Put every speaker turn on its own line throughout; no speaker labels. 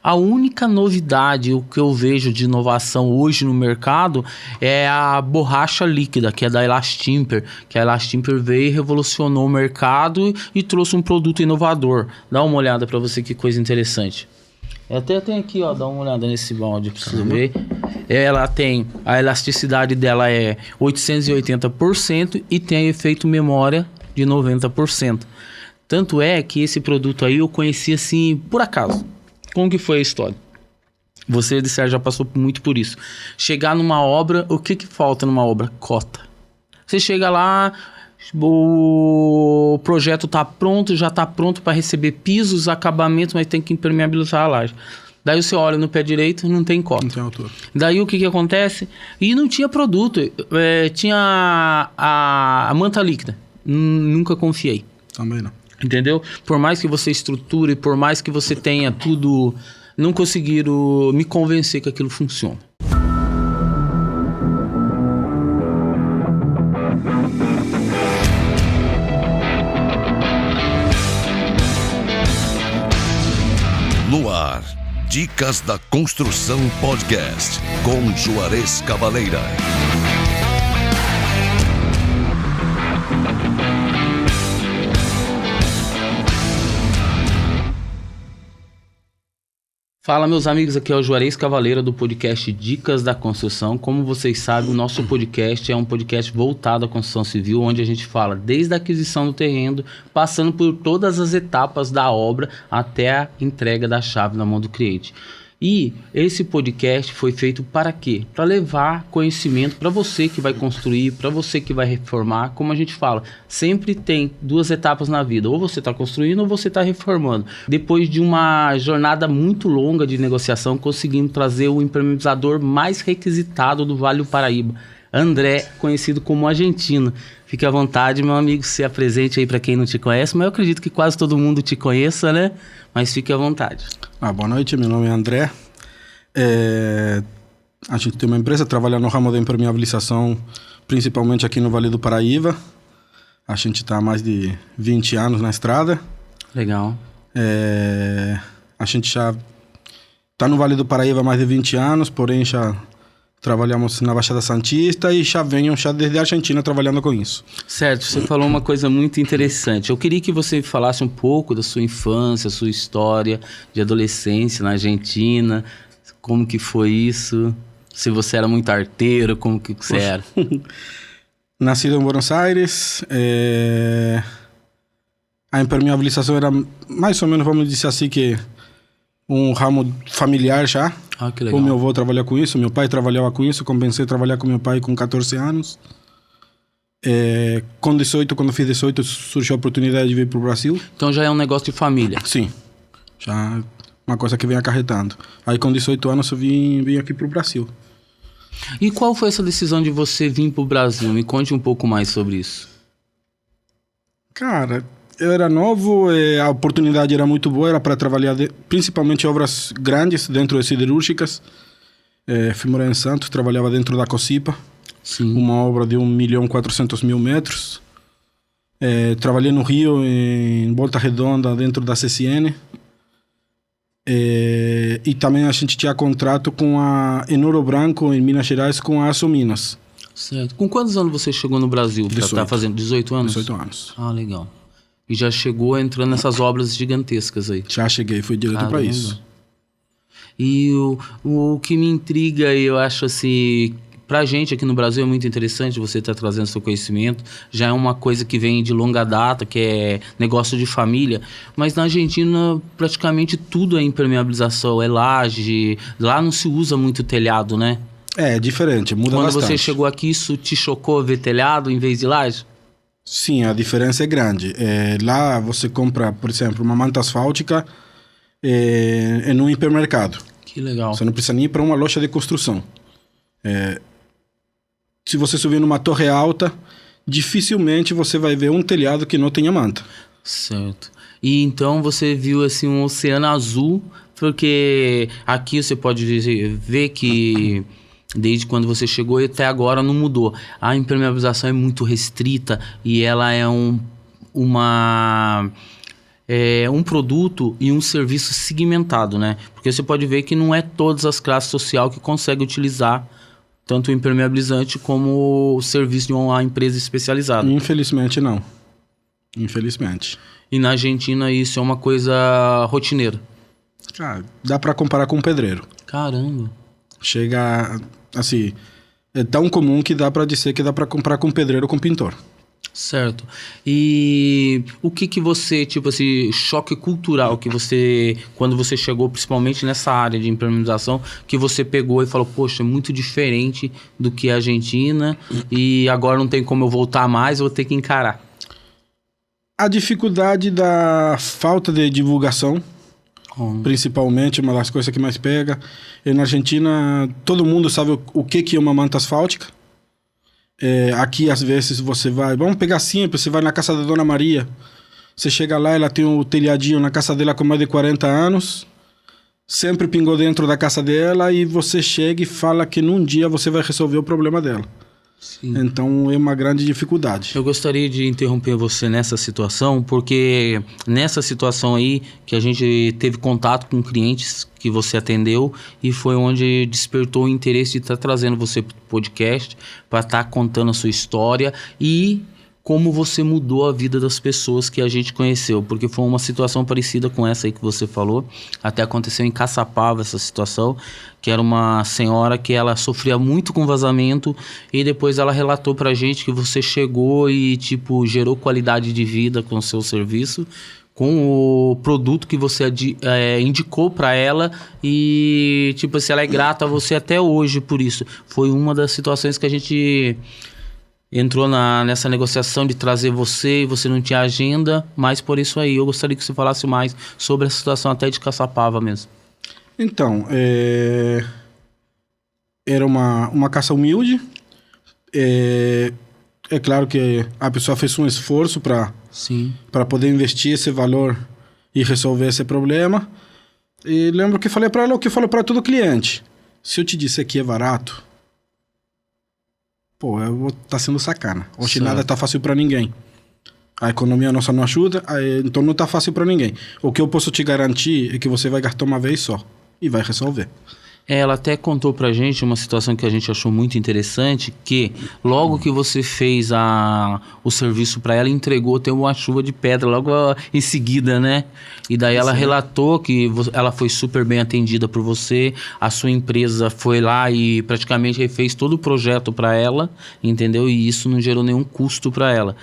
A única novidade, o que eu vejo de inovação hoje no mercado é a borracha líquida, que é da Elastimper, que a Elastimper veio e revolucionou o mercado e trouxe um produto inovador. Dá uma olhada para você, que coisa interessante. Até tem aqui, ó, dá uma olhada nesse balde pra você ver. Ela tem, a elasticidade dela é 880% e tem efeito memória de 90%. Tanto é que esse produto aí eu conheci assim, por acaso. Como que foi a história? Você, de certo, já passou muito por isso. Chegar numa obra, o que falta numa obra? Cota. Você chega lá, o projeto está pronto, já está pronto para receber pisos, acabamentos, mas tem que impermeabilizar a laje. Daí você olha no pé direito, não tem cota. Não tem altura. Daí o que acontece? E não tinha produto. Tinha a manta líquida. Nunca confiei.
Também não.
Entendeu? Por mais que você estruture, por mais que você tenha tudo, não conseguiram me convencer que aquilo funciona.
No ar, Dicas da Construção Podcast, com Juarez Cavaleira.
Fala, meus amigos, aqui é o Juarez Cavaleira do podcast Dicas da Construção. Como vocês sabem, o nosso podcast é um podcast voltado à construção civil, onde a gente fala desde a aquisição do terreno, passando por todas as etapas da obra até a entrega da chave na mão do cliente. E esse podcast foi feito para quê? Para levar conhecimento para você que vai construir, para você que vai reformar. Como a gente fala, sempre tem duas etapas na vida. Ou você está construindo ou você está reformando. Depois de uma jornada muito longa de negociação, conseguimos trazer o impermeabilizador mais requisitado do Vale do Paraíba. André, conhecido como Argentino. Fique à vontade, meu amigo, se apresente aí para quem não te conhece, mas eu acredito que quase todo mundo te conheça, né? Mas fique à vontade.
Boa noite, meu nome é André. A gente tem uma empresa, trabalha no ramo da impermeabilização, principalmente aqui no Vale do Paraíba. A gente está há mais de 20 anos na estrada.
Legal.
A gente já está no Vale do Paraíba há mais de 20 anos, porém já trabalhamos na Baixada Santista e já venho desde a Argentina trabalhando com isso.
Certo, você falou uma coisa muito interessante. Eu queria que você falasse um pouco da sua infância, sua história de adolescência na Argentina, como que foi isso, se você era muito arteiro, como que você era.
Nascido em Buenos Aires, a impermeabilização era mais ou menos, vamos dizer assim, que um ramo familiar já.
Que legal.
O meu avô trabalhava com isso, meu pai trabalhava com isso, comecei a trabalhar com meu pai com 14 anos. Com 18, quando fiz 18, surgiu a oportunidade de vir para o Brasil.
Então já é um negócio de família?
Sim, já uma coisa que vem acarretando. Aí com 18 anos eu vim aqui para o Brasil.
E qual foi essa decisão de você vir para o Brasil? Me conte um pouco mais sobre isso.
Cara, eu era novo, a oportunidade era muito boa, era para trabalhar principalmente obras grandes dentro de siderúrgicas. Fui morar em Santos, trabalhava dentro da Cocipa.
Sim.
Uma obra de 1.400.000 metros. Trabalhei no Rio, em Volta Redonda, dentro da CSN. E também a gente tinha contrato com em Ouro Branco, em Minas Gerais, com a Açominas.
Certo. Com quantos anos você chegou no Brasil?
18.
Tá fazendo 18 anos?
18 anos.
Legal. E já chegou entrando nessas obras gigantescas aí?
Já cheguei, fui direto para isso.
E o que me intriga, eu acho assim, pra gente aqui no Brasil é muito interessante você estar trazendo seu conhecimento, já é uma coisa que vem de longa data, que é negócio de família, mas na Argentina praticamente tudo é impermeabilização, é laje, lá não se usa muito telhado, né?
É diferente, muda bastante.
Quando você chegou aqui, isso te chocou ver telhado em vez de laje?
Sim, a diferença é grande. Lá você compra, por exemplo, uma manta asfáltica em um hipermercado.
Que legal.
Você não precisa nem ir para uma loja de construção. Se você subir numa torre alta, dificilmente você vai ver um telhado que não tenha manta.
Certo. E então você viu assim um oceano azul, porque aqui você pode ver que desde quando você chegou e até agora não mudou. A impermeabilização é muito restrita e ela é um produto e um serviço segmentado, né? Porque você pode ver que não é todas as classes sociais que conseguem utilizar tanto o impermeabilizante como o serviço de uma empresa especializada.
Infelizmente, não. Infelizmente.
E na Argentina isso é uma coisa rotineira.
Dá para comparar com um pedreiro.
Caramba.
Chega, assim, é tão comum que dá para dizer que dá para comparar com um pedreiro ou com um pintor.
Certo. E o que você, tipo assim, choque cultural que você, quando você chegou principalmente nessa área de impermeabilização, que você pegou e falou, poxa, é muito diferente do que a Argentina e agora não tem como eu voltar mais, eu vou ter que encarar.
A dificuldade da falta de divulgação, principalmente, uma das coisas que mais pega. E na Argentina, todo mundo sabe o que é uma manta asfáltica. Aqui, às vezes, você vai... Vamos pegar simples, você vai na casa da Dona Maria. Você chega lá, ela tem um telhadinho na casa dela com mais de 40 anos. Sempre pingou dentro da casa dela e você chega e fala que num dia você vai resolver o problema dela. Sim. Então, é uma grande dificuldade.
Eu gostaria de interromper você nessa situação, porque nessa situação aí que a gente teve contato com clientes que você atendeu e foi onde despertou o interesse de estar trazendo você para o podcast, para estar contando a sua história e como você mudou a vida das pessoas que a gente conheceu, porque foi uma situação parecida com essa aí que você falou, até aconteceu em Caçapava essa situação, que era uma senhora que ela sofria muito com vazamento e depois ela relatou pra gente que você chegou e tipo gerou qualidade de vida com o seu serviço, com o produto que você indicou para ela e tipo assim, ela é grata a você até hoje por isso. Foi uma das situações que a gente entrou nessa negociação de trazer você e você não tinha agenda, mas por isso aí eu gostaria que você falasse mais sobre a situação até de Caçapava mesmo.
Então, era uma casa humilde. É claro que a pessoa fez um esforço para poder investir esse valor e resolver esse problema. E lembro que falei para ela o que eu falo para todo cliente. Se eu te disser que é barato, pô, eu vou estar sendo sacana. Hoje nada tá fácil para ninguém. A economia nossa não ajuda, então não tá fácil para ninguém. O que eu posso te garantir é que você vai gastar uma vez só e vai resolver.
Ela até contou pra gente uma situação que a gente achou muito interessante, que logo que você fez o serviço pra ela, entregou, tem uma chuva de pedra logo em seguida, né? E daí ela relatou que ela foi super bem atendida por você, a sua empresa foi lá e praticamente fez todo o projeto pra ela, entendeu? E isso não gerou nenhum custo pra ela.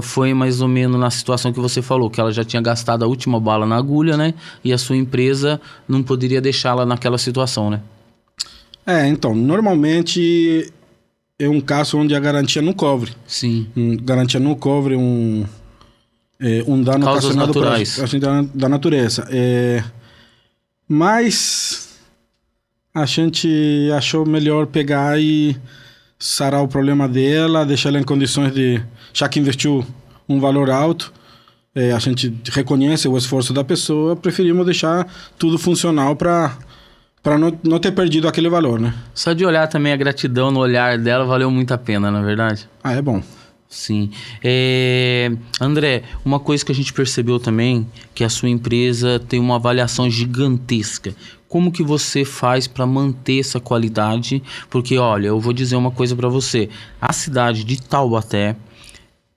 Foi mais ou menos na situação que você falou, que ela já tinha gastado a última bala na agulha, né? E a sua empresa não poderia deixá-la naquela situação, né?
Então, normalmente é um caso onde a garantia não cobre.
Sim.
Garantia não cobre um dano ocasionado da natureza. Mas a gente achou melhor pegar e sarar o problema dela, deixar ela em condições de... Já que investiu um valor alto, a gente reconhece o esforço da pessoa, preferimos deixar tudo funcional para não ter perdido aquele valor, né?
Só de olhar também a gratidão no olhar dela valeu muito a pena, não é verdade?
É bom.
Sim. André, uma coisa que a gente percebeu também, que a sua empresa tem uma avaliação gigantesca. Como que você faz para manter essa qualidade? Porque, olha, eu vou dizer uma coisa para você. A cidade de Taubaté,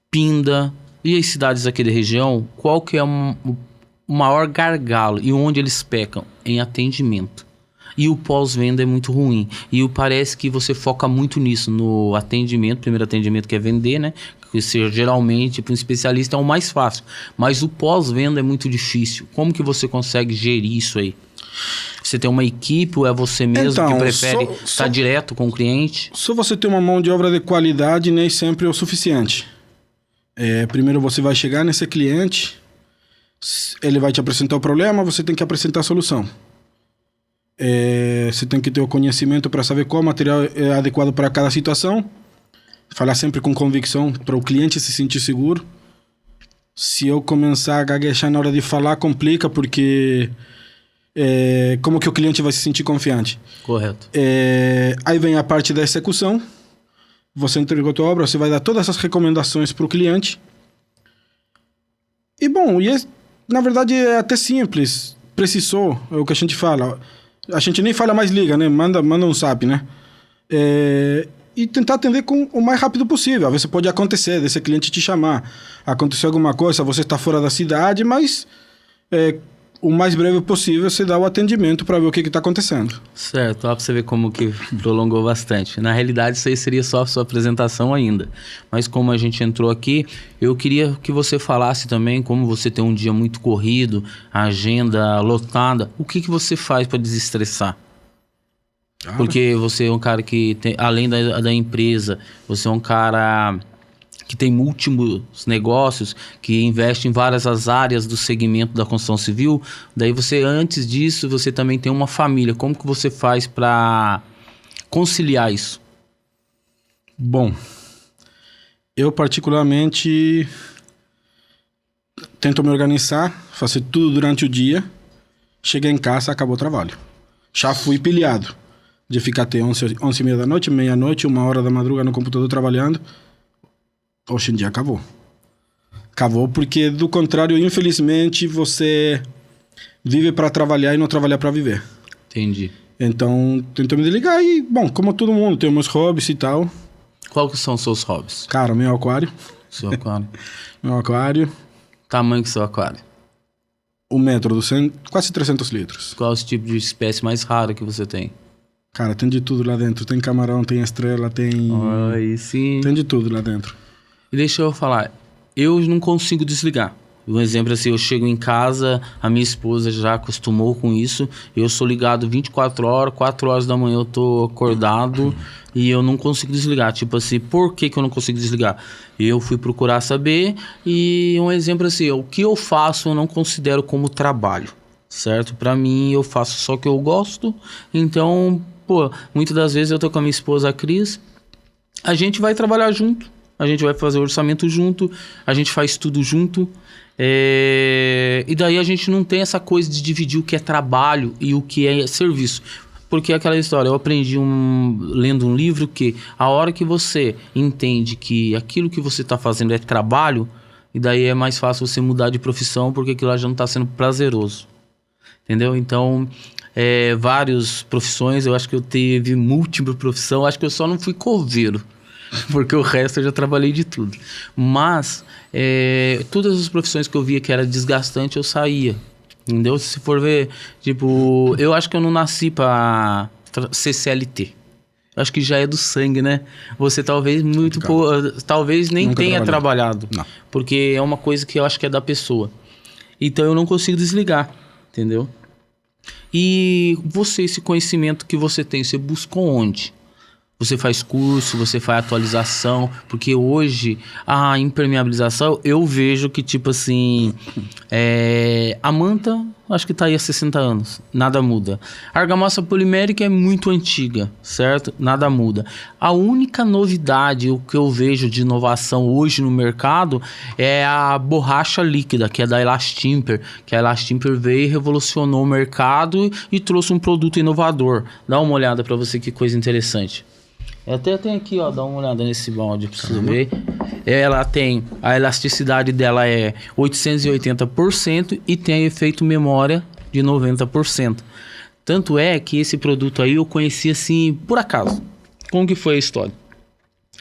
Pinda e as cidades aqui da região, qual que é o maior gargalo e onde eles pecam? Em atendimento. E o pós-venda é muito ruim. E parece que você foca muito nisso, no atendimento. Primeiro atendimento que é vender, né? Que geralmente para um especialista é o mais fácil. Mas o pós-venda é muito difícil. Como que você consegue gerir isso aí? Você tem uma equipe ou é você mesmo que prefere estar direto com o cliente?
Se você tem uma mão de obra de qualidade, nem sempre é o suficiente. Primeiro você vai chegar nesse cliente, ele vai te apresentar o problema, você tem que apresentar a solução. Você tem que ter o conhecimento para saber qual material é adequado para cada situação. Falar sempre com convicção para o cliente se sentir seguro. Se eu começar a gaguejar na hora de falar, complica, porque como que o cliente vai se sentir confiante?
Correto.
Aí vem a parte da execução. Você entregou a tua obra, você vai dar todas essas recomendações para o cliente. E bom, Na verdade, é até simples. Precisou, é o que a gente fala. A gente nem fala mais liga, né? Manda um zap, né? E tentar atender com o mais rápido possível. Às vezes pode acontecer, desse cliente te chamar. Aconteceu alguma coisa, você está fora da cidade, mas o mais breve possível você dá o atendimento para ver o que está acontecendo.
Certo, ó, para você ver como que prolongou bastante. Na realidade, isso aí seria só a sua apresentação ainda. Mas como a gente entrou aqui, eu queria que você falasse também como você tem um dia muito corrido, a agenda lotada. O que você faz para desestressar? Porque você é um cara que tem, além da empresa, você é um cara que tem múltiplos negócios, que investe em várias as áreas do segmento da construção civil. Daí você, antes disso, você também tem uma família. Como que você faz para conciliar isso?
Bom, eu particularmente tento me organizar, fazer tudo durante o dia. Cheguei em casa, acabou o trabalho. Já fui pilhado de ficar até 11h30 da noite, meia-noite, 1h da madrugada no computador trabalhando. Hoje em dia acabou. Acabou porque, do contrário, infelizmente, você vive para trabalhar e não trabalhar para viver.
Entendi.
Então, tento me desligar e, bom, como todo mundo, tem meus hobbies e tal.
Qual que são os seus hobbies?
Cara, meu aquário.
Seu aquário.
Meu aquário.
Tamanho do seu aquário?
1 metro, quase 300 litros.
Qual é o tipo de espécie mais rara que você tem?
Cara, tem de tudo lá dentro. Tem camarão, tem estrela, tem...
Aí sim.
Tem de tudo lá dentro.
E deixa eu falar, eu não consigo desligar. Um exemplo assim, eu chego em casa, a minha esposa já acostumou com isso, eu sou ligado 24 horas, 4 horas da manhã eu tô acordado e eu não consigo desligar. Tipo assim, por que eu não consigo desligar? Eu fui procurar saber e um exemplo assim, o que eu faço eu não considero como trabalho, certo? Pra mim eu faço só o que eu gosto, então, pô, muitas das vezes eu tô com a minha esposa, a Cris, a gente vai trabalhar junto. A gente vai fazer o orçamento junto, a gente faz tudo junto. E daí a gente não tem essa coisa de dividir o que é trabalho e o que é serviço. Porque é aquela história, eu aprendi lendo um livro que a hora que você entende que aquilo que você está fazendo é trabalho, e daí é mais fácil você mudar de profissão porque aquilo lá já não está sendo prazeroso. Entendeu? Então, várias profissões, eu acho que eu tive múltipla profissão, acho que eu só não fui coveiro. Porque o resto eu já trabalhei de tudo. Mas todas as profissões que eu via que era desgastante, eu saía. Entendeu? Se for ver, tipo, eu acho que eu não nasci pra ser CLT. Eu acho que já é do sangue, né? Você talvez talvez nem
Nunca
tenha trabalhado.
Não.
Porque é uma coisa que eu acho que é da pessoa. Então eu não consigo desligar, entendeu? E você, esse conhecimento que você tem, você buscou onde? Você faz curso, você faz atualização, porque hoje a impermeabilização eu vejo que tipo assim, a manta acho que tá aí há 60 anos, nada muda. A argamassa polimérica é muito antiga, certo? Nada muda. A única novidade, o que eu vejo de inovação hoje no mercado é a borracha líquida, que é da Elastimper, que a Elastimper veio e revolucionou o mercado e trouxe um produto inovador. Dá uma olhada para você que coisa interessante. Até tem aqui, ó, dá uma olhada nesse balde pra você ver. Ela tem, a elasticidade dela é 880% e tem efeito memória de 90%. Tanto é que esse produto aí eu conheci assim, por acaso. Como que foi a história?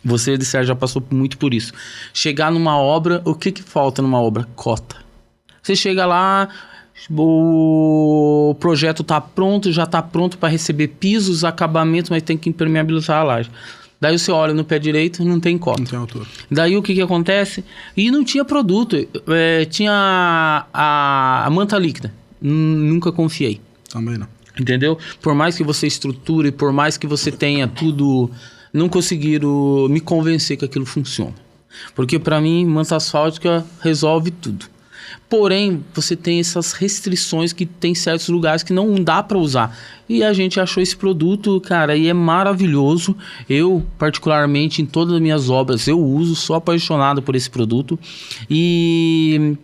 Você, de certo, já passou muito por isso. Chegar numa obra, o que falta numa obra? Cota. Você chega lá... O projeto está pronto, já está pronto para receber pisos, acabamentos, mas tem que impermeabilizar a laje. Daí você olha no pé direito, não tem cota.
Não tem altura.
Daí o que acontece? E não tinha produto. Tinha a manta líquida. Nunca confiei.
Também não.
Entendeu? Por mais que você estruture, por mais que você tenha tudo, não conseguiram me convencer que aquilo funciona. Porque para mim, manta asfáltica resolve tudo. Porém, você tem essas restrições que tem certos lugares que não dá para usar. E a gente achou esse produto, cara, e é maravilhoso. Eu, particularmente, em todas as minhas obras, eu uso, sou apaixonado por esse produto. E...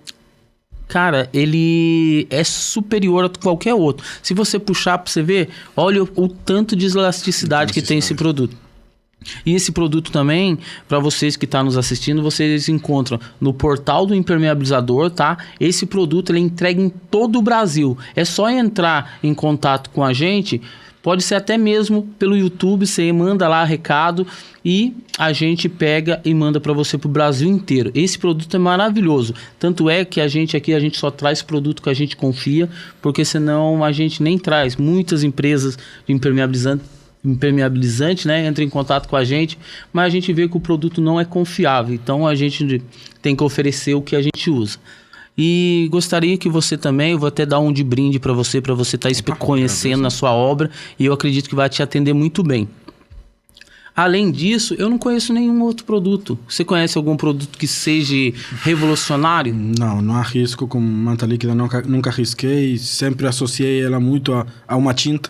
cara, ele é superior a qualquer outro. Se você puxar para você ver, olha o tanto de elasticidade que tem esse produto. E esse produto também, para vocês que estão nos assistindo, vocês encontram no portal do impermeabilizador, tá? Esse produto ele é entregue em todo o Brasil. É só entrar em contato com a gente, pode ser até mesmo pelo YouTube, você manda lá recado e a gente pega e manda para você pro Brasil inteiro. Esse produto é maravilhoso. Tanto é que a gente só traz produto que a gente confia, porque senão a gente nem traz. Muitas empresas de impermeabilizante, né, entra em contato com a gente, mas a gente vê que o produto não é confiável, então a gente tem que oferecer o que a gente usa. E gostaria que você também, eu vou até dar um de brinde para você estar conhecendo na sua obra, e eu acredito que vai te atender muito bem. Além disso, eu não conheço nenhum outro produto. Você conhece algum produto que seja revolucionário?
Não arrisco com manta líquida, nunca arrisquei, sempre associei ela muito a uma tinta.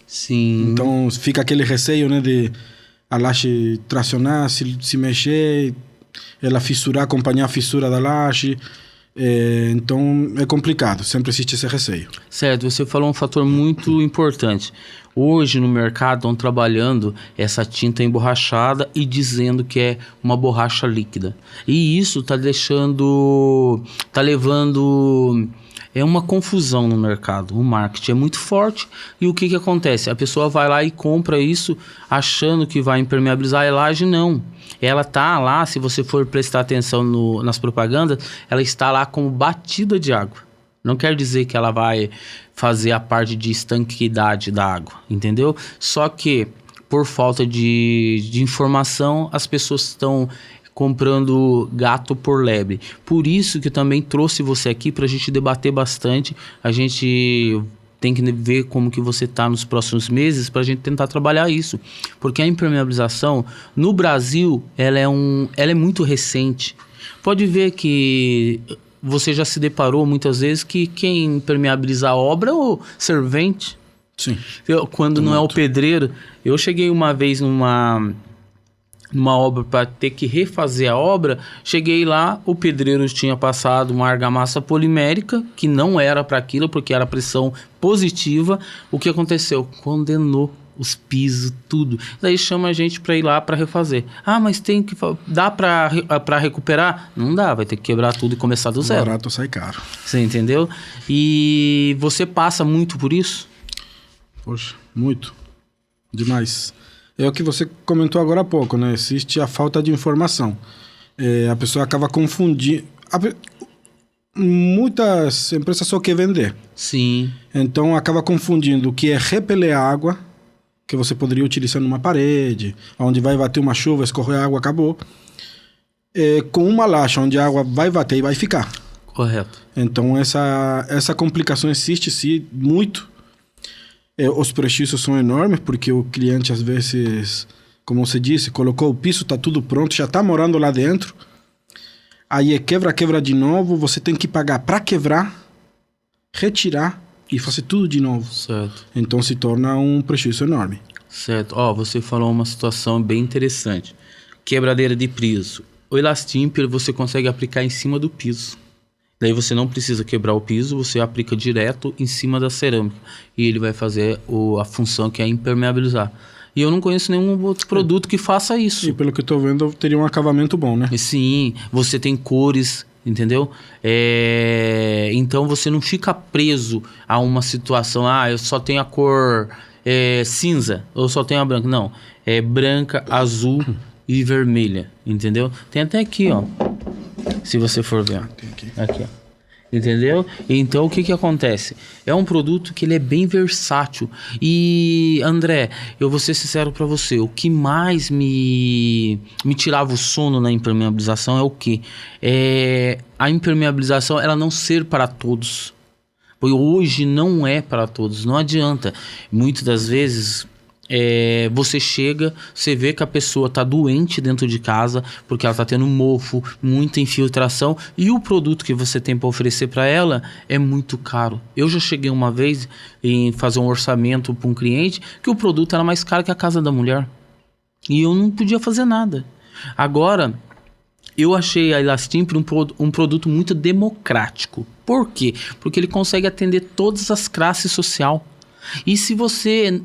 Sim.
Então fica aquele receio, né, de a laje tracionar, se mexer, ela fissurar, acompanhar a fissura da laje. Então é complicado, sempre existe esse receio.
Certo, você falou um fator muito importante. Hoje no mercado estão trabalhando essa tinta emborrachada e dizendo que é uma borracha líquida. E isso está levando uma confusão no mercado. O marketing é muito forte e o que acontece? A pessoa vai lá e compra isso achando que vai impermeabilizar a laje. Não. Ela tá lá, se você for prestar atenção nas propagandas, ela está lá como batida de água. Não quer dizer que ela vai fazer a parte de estanquidade da água, entendeu? Só que por falta de informação, as pessoas estão comprando gato por lebre. Por isso que eu também trouxe você aqui para a gente debater bastante. A gente tem que ver como que você está nos próximos meses para a gente tentar trabalhar isso. Porque a impermeabilização no Brasil, ela é muito recente. Pode ver que você já se deparou muitas vezes que quem impermeabiliza a obra é o servente.
Sim.
Quando não é o pedreiro. Eu cheguei uma vez numa obra para ter que refazer a obra, cheguei lá, o pedreiro tinha passado uma argamassa polimérica que não era para aquilo, porque era pressão positiva. O que aconteceu? Condenou os pisos, tudo. Daí chama a gente para ir lá para refazer. Ah, mas dá para recuperar? Não dá, vai ter que quebrar tudo e começar do zero.
Barato sai caro.
Você entendeu? E você passa muito por isso?
Poxa, muito. Demais. É o que você comentou agora há pouco, né? Existe a falta de informação. A pessoa acaba confundindo. Muitas empresas só querem vender.
Sim.
Então acaba confundindo o que é repeler água, que você poderia utilizar numa parede, onde vai bater uma chuva, escorrer a água, acabou, com uma laxa onde a água vai bater e vai ficar.
Correto.
Então essa complicação existe sim, muito. Os prejuízos são enormes, porque o cliente às vezes, como você disse, colocou o piso, está tudo pronto, já está morando lá dentro. Aí quebra de novo, você tem que pagar para quebrar, retirar e fazer tudo de novo.
Certo.
Então se torna um prejuízo enorme.
Certo. Você falou uma situação bem interessante. Quebradeira de piso. O Elastimper você consegue aplicar em cima do piso. Daí você não precisa quebrar o piso, você aplica direto em cima da cerâmica. E ele vai fazer a função que é impermeabilizar. E eu não conheço nenhum outro produto que faça isso.
E pelo que eu tô vendo, teria um acabamento bom, né?
E sim, você tem cores, entendeu? Então você não fica preso a uma situação, eu só tenho a cor cinza, ou só tenho a branca. Não, é branca, azul e vermelha, entendeu? Tem até aqui, ó. Se você for ver.
Tem aqui.
Aqui, ó. Entendeu? Então o que acontece? É um produto que ele é bem versátil. E André, eu vou ser sincero para você, o que mais me tirava o sono na impermeabilização é o quê? A impermeabilização ela não ser para todos. Porque hoje não é para todos, não adianta. Muitas das vezes você chega, você vê que a pessoa está doente dentro de casa porque ela está tendo mofo, muita infiltração e o produto que você tem para oferecer para ela é muito caro. Eu já cheguei uma vez em fazer um orçamento para um cliente que o produto era mais caro que a casa da mulher e eu não podia fazer nada. Agora eu achei a Elastimper um produto muito democrático. Por quê? Porque ele consegue atender todas as classes sociais. E se você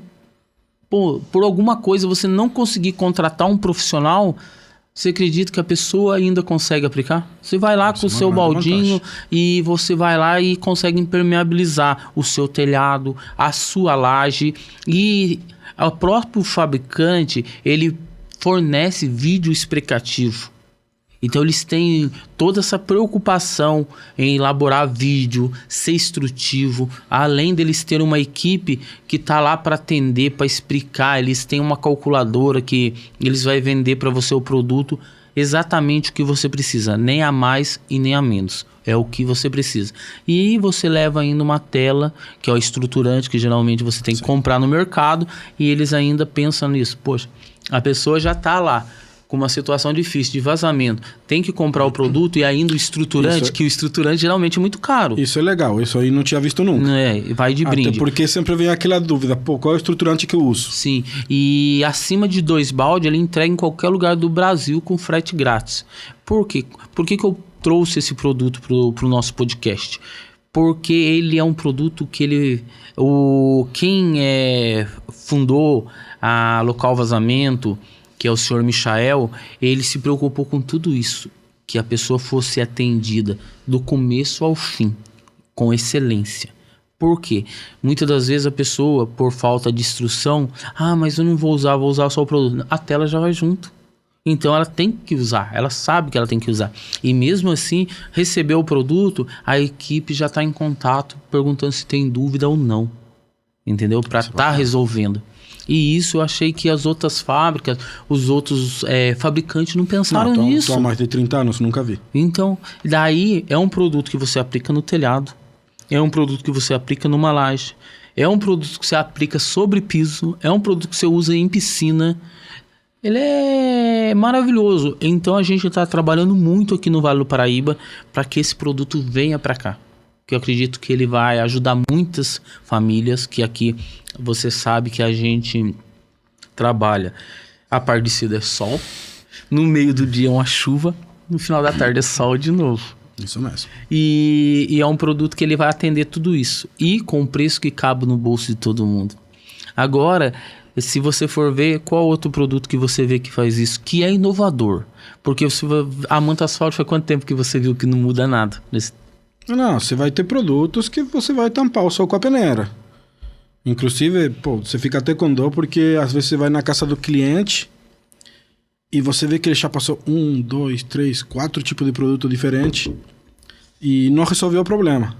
por alguma coisa você não conseguir contratar um profissional, você acredita que a pessoa ainda consegue aplicar? Você vai lá com o seu baldinho e você vai lá e consegue impermeabilizar o seu telhado, a sua laje, e o próprio fabricante, ele fornece vídeo explicativo. Então eles têm toda essa preocupação em elaborar vídeo, ser instrutivo, além deles terem uma equipe que está lá para atender, para explicar. Eles têm uma calculadora que eles vão vender para você o produto exatamente o que você precisa, nem a mais e nem a menos. É o que você precisa. E você leva ainda uma tela, que é o estruturante, que geralmente você tem que comprar no mercado, e eles ainda pensam nisso. Poxa, a pessoa já está lá com uma situação difícil de vazamento, tem que comprar o produto e ainda o estruturante, que o estruturante geralmente é muito caro.
Isso é legal, isso aí não tinha visto nunca.
Vai de brinde.
Até porque sempre vem aquela dúvida, qual é o estruturante que eu uso?
Sim, e acima de 2 balde ele entrega em qualquer lugar do Brasil com frete grátis. Por quê? Por que eu trouxe esse produto pro nosso podcast? Porque ele é um produto que quem fundou a Local Vazamento, que é o senhor Michael, ele se preocupou com tudo isso, que a pessoa fosse atendida do começo ao fim, com excelência. Por quê? Muitas das vezes a pessoa, por falta de instrução, mas eu não vou usar só o produto. A tela já vai junto. Então ela tem que usar, ela sabe que ela tem que usar. E mesmo assim, recebeu o produto, a equipe já está em contato, perguntando se tem dúvida ou não. Entendeu? Para estar resolvendo. E isso eu achei que as outras fábricas, os outros fabricantes não pensaram nisso.
Estou há mais de 30 anos, nunca vi.
Então, daí é um produto que você aplica no telhado, é um produto que você aplica numa laje, é um produto que você aplica sobre piso, é um produto que você usa em piscina. Ele é maravilhoso. Então a gente está trabalhando muito aqui no Vale do Paraíba para que esse produto venha para cá. Que eu acredito que ele vai ajudar muitas famílias, que aqui você sabe que a gente trabalha. A parte de cedo é sol, no meio do dia é uma chuva, no final da tarde é sol de novo.
Isso mesmo.
E é um produto que ele vai atender tudo isso. E com o preço que cabe no bolso de todo mundo. Agora, se você for ver, qual outro produto que você vê que faz isso? Que é inovador. Porque a manta asfalto foi quanto tempo que você viu que não muda nada?
Não, você vai ter produtos que você vai tampar o sol com a peneira. Inclusive, você fica até com dó porque às vezes você vai na casa do cliente e você vê que ele já passou 1, 2, 3, 4 tipos de produto diferente e não resolveu o problema.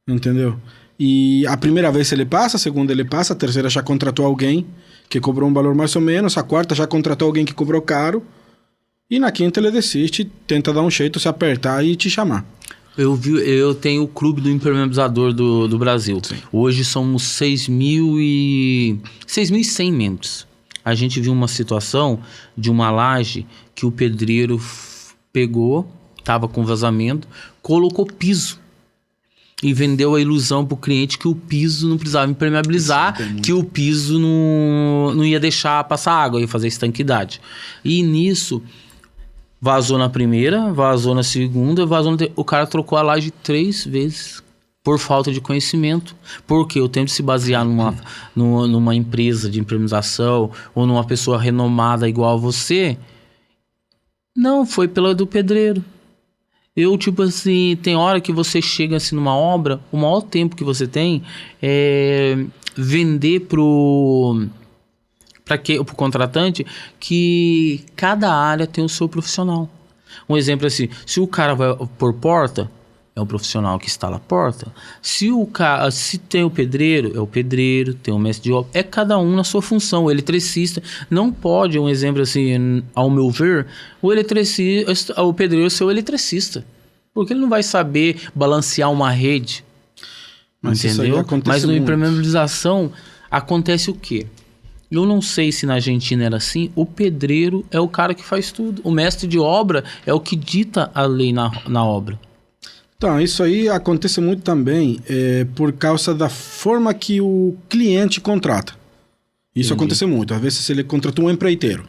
Entendeu? E a primeira vez ele passa, a segunda ele passa, a terceira já contratou alguém que cobrou um valor mais ou menos, a quarta já contratou alguém que cobrou caro e na quinta ele desiste, tenta dar um jeito, se apertar e te chamar.
Eu tenho o clube do impermeabilizador do Brasil. Sim. Hoje somos 6.100 membros. A gente viu uma situação de uma laje que o pedreiro pegou, estava com vazamento, colocou piso e vendeu a ilusão para o cliente que o piso não precisava impermeabilizar, que o piso não ia deixar passar água, ia fazer estanquidade. E nisso vazou na primeira, vazou na segunda, o cara trocou a laje 3 vezes por falta de conhecimento. Porque eu tento se basear numa empresa de impermeabilização ou numa pessoa renomada igual a você. Não, foi pela do pedreiro. Tipo assim, tem hora que você chega assim numa obra, o maior tempo que você tem é vender pro contratante que cada área tem o seu profissional. Um exemplo assim, se o cara vai por porta, é o profissional que instala a porta. Se tem o pedreiro, é o pedreiro, tem o mestre de obra, é cada um na sua função. O eletricista não pode, um exemplo assim, ao meu ver, o pedreiro ser o eletricista. Porque ele não vai saber balancear uma rede.
Mas
entendeu? Mas na
muito.
impermeabilização acontece o quê? Eu não sei se na Argentina era assim. O pedreiro é o cara que faz tudo. O mestre de obra é o que dita a lei na obra.
Então, isso aí acontece muito também por causa da forma que o cliente contrata. Isso acontece muito. Às vezes ele contratou um empreiteiro.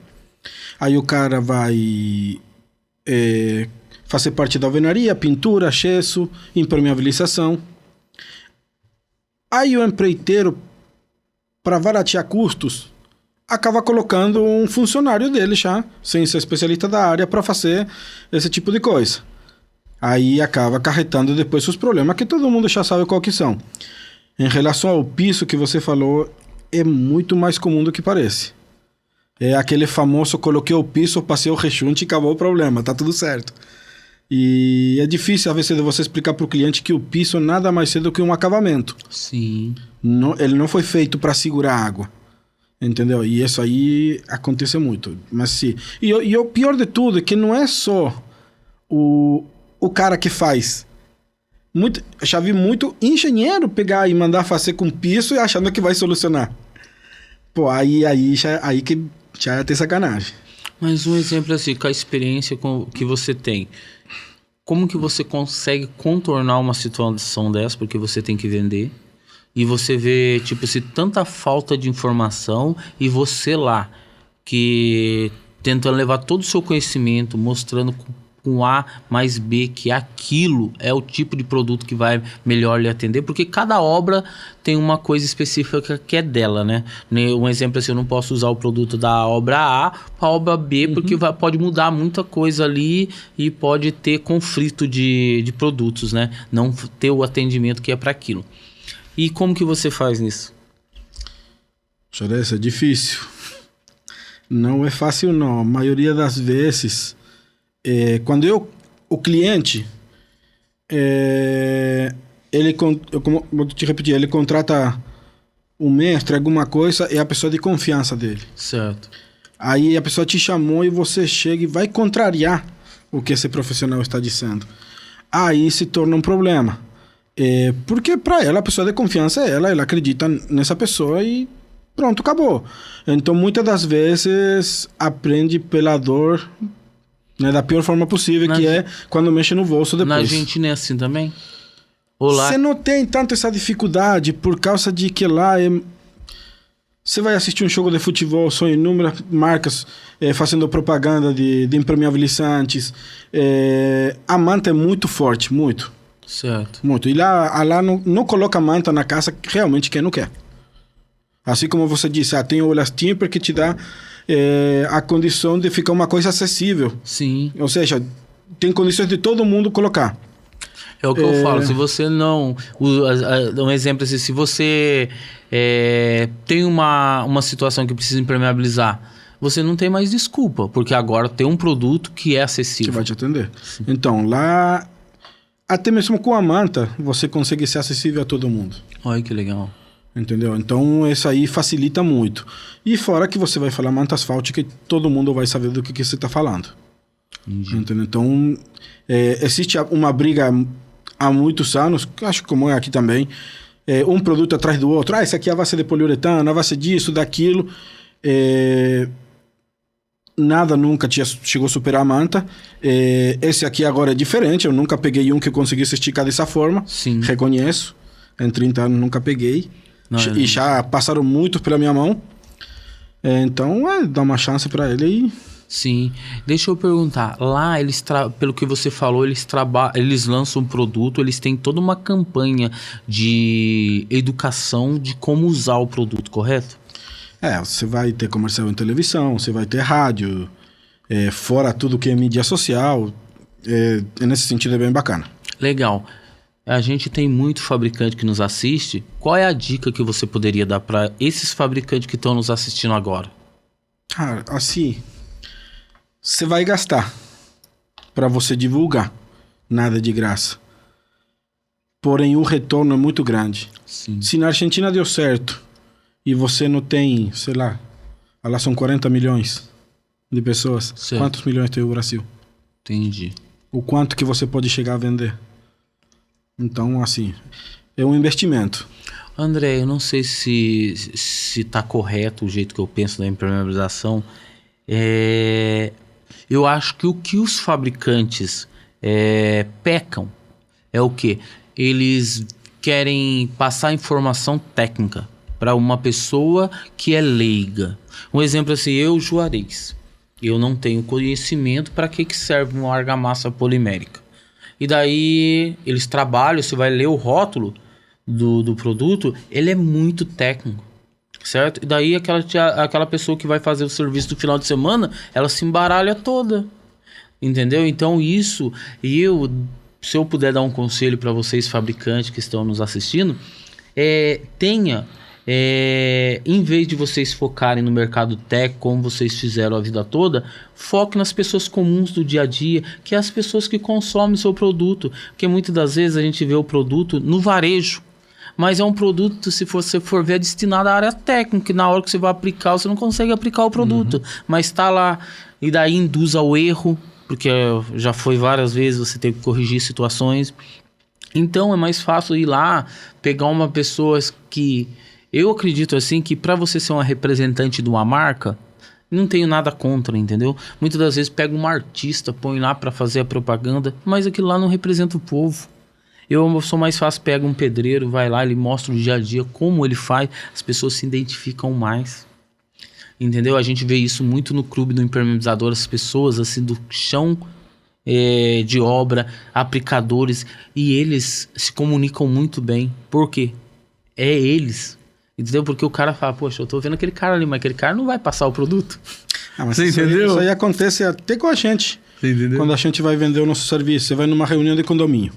Aí o cara vai fazer parte da alvenaria, pintura, gesso, impermeabilização. Aí o empreiteiro para baratear custos, acaba colocando um funcionário dele já, sem ser especialista da área, para fazer esse tipo de coisa. Aí acaba acarretando depois os problemas que todo mundo já sabe qual que são. Em relação ao piso que você falou, é muito mais comum do que parece. É aquele famoso, coloquei o piso, passei o rechunte e acabou o problema, tá tudo certo. E é difícil, às vezes, de você explicar para o cliente que o piso nada mais é do que um acabamento.
Sim.
Não, ele não foi feito para segurar água. Entendeu? E isso aí acontece muito. Mas sim. E o pior de tudo é que não é só o cara que faz. Já vi muito engenheiro pegar e mandar fazer com piso e achando que vai solucionar. Pô, aí que já tem sacanagem.
Mas um exemplo assim, com a experiência que você tem, como que você consegue contornar uma situação dessa, porque você tem que vender, e você vê, tipo assim, tanta falta de informação, e você lá, que tentando levar todo o seu conhecimento, mostrando com A mais B que aquilo é o tipo de produto que vai melhor lhe atender, porque cada obra tem uma coisa específica que é dela, né? Um exemplo assim, eu não posso usar o produto da obra A para a obra B, porque pode mudar muita coisa ali e pode ter conflito de produtos, né? Não ter o atendimento que é para aquilo. E como que você faz nisso?
Juarez, é difícil. Não é fácil, não. A maioria das vezes, quando o cliente, como vou te repetir, ele contrata um mestre, alguma coisa, é a pessoa de confiança dele.
Certo.
Aí a pessoa te chamou e você chega e vai contrariar o que esse profissional está dizendo. Aí se torna um problema. Porque para ela, a pessoa de confiança é ela acredita nessa pessoa e pronto, acabou. Então, muitas das vezes, aprende pela dor, né, da pior forma possível, é quando mexe no bolso depois.
Na Argentina é assim também? Olá.
Você não tem tanto essa dificuldade por causa de que lá você vai assistir um jogo de futebol, são inúmeras marcas fazendo propaganda de impermeabilizantes. A manta é muito forte, muito.
Certo.
Muito. E lá não coloca manta na casa realmente quem não quer. Assim como você disse, tem o elastinho porque te dá a condição de ficar uma coisa acessível.
Sim.
Ou seja, tem condições de todo mundo colocar.
É o que eu falo, se você não... Um exemplo assim, se você tem uma situação que precisa impermeabilizar, você não tem mais desculpa, porque agora tem um produto que é acessível.
Que vai te atender. Sim. Então, lá... Até mesmo com a manta, você consegue ser acessível a todo mundo.
Olha que legal.
Entendeu? Então, isso aí facilita muito. E fora que você vai falar manta asfáltica, todo mundo vai saber do que você está falando. Entendeu? Então, existe uma briga há muitos anos, acho que como é aqui também, um produto atrás do outro. Esse aqui é a base de poliuretano, a base disso, daquilo. Nada nunca chegou a superar a manta. Esse aqui agora é diferente. Eu nunca peguei um que conseguisse esticar dessa forma.
Sim.
Reconheço. Em 30 anos nunca peguei. E já passaram muitos pela minha mão. Então, dá uma chance para ele e...
Sim. Deixa eu perguntar. Lá, pelo que você falou, eles lançam um produto, eles têm toda uma campanha de educação de como usar o produto, correto?
Você vai ter comercial em televisão, você vai ter rádio, fora tudo que é mídia social. Nesse sentido é bem bacana.
Legal. A gente tem muito fabricante que nos assiste. Qual é a dica que você poderia dar para esses fabricantes que estão nos assistindo agora?
Cara, assim, você vai gastar para você divulgar. Nada de graça. Porém, o retorno é muito grande.
Sim.
Se na Argentina deu certo e você não tem, sei lá são 40 milhões de pessoas.
Certo.
Quantos milhões tem o Brasil?
Entendi.
O quanto que você pode chegar a vender? Então, assim, é um investimento.
André, eu não sei se tá correto o jeito que eu penso da impermeabilização. Eu acho que o que os fabricantes pecam é o quê? Eles querem passar informação técnica para uma pessoa que é leiga. Um exemplo assim, eu, Juarez, eu não tenho conhecimento para que serve uma argamassa polimérica. E daí eles trabalham, você vai ler o rótulo do produto, ele é muito técnico. certo? E daí aquela pessoa que vai fazer o serviço do final de semana, ela se embaralha toda, entendeu? Então isso, se eu puder dar um conselho para vocês fabricantes que estão nos assistindo, em vez de vocês focarem no mercado tech, como vocês fizeram a vida toda, foque nas pessoas comuns do dia a dia, que é as pessoas que consomem seu produto. Porque muitas das vezes a gente vê o produto no varejo, mas é um produto, se você for ver, é destinado à área técnica, e na hora que você vai aplicar, você não consegue aplicar o produto, mas está lá, e daí induz ao erro, porque já foi várias vezes, você tem que corrigir situações. Então é mais fácil ir lá, pegar uma pessoa que... Eu acredito assim que para você ser uma representante de uma marca, não tenho nada contra, entendeu? Muitas das vezes pega um artista, põe lá para fazer a propaganda, mas aquilo lá não representa o povo. Eu sou mais fácil, pega um pedreiro, vai lá, ele mostra o dia a dia, como ele faz, as pessoas se identificam mais. Entendeu? A gente vê isso muito no clube do impermeabilizador, as pessoas assim do chão de obra, aplicadores, e eles se comunicam muito bem. Por quê? É eles. Entendeu? Porque o cara fala, poxa, eu tô vendo aquele cara ali, mas aquele cara não vai passar o produto.
Mas você entendeu? Isso aí acontece até com a gente.
Você entendeu?
Quando a gente vai vender o nosso serviço, você vai numa reunião de condomínio.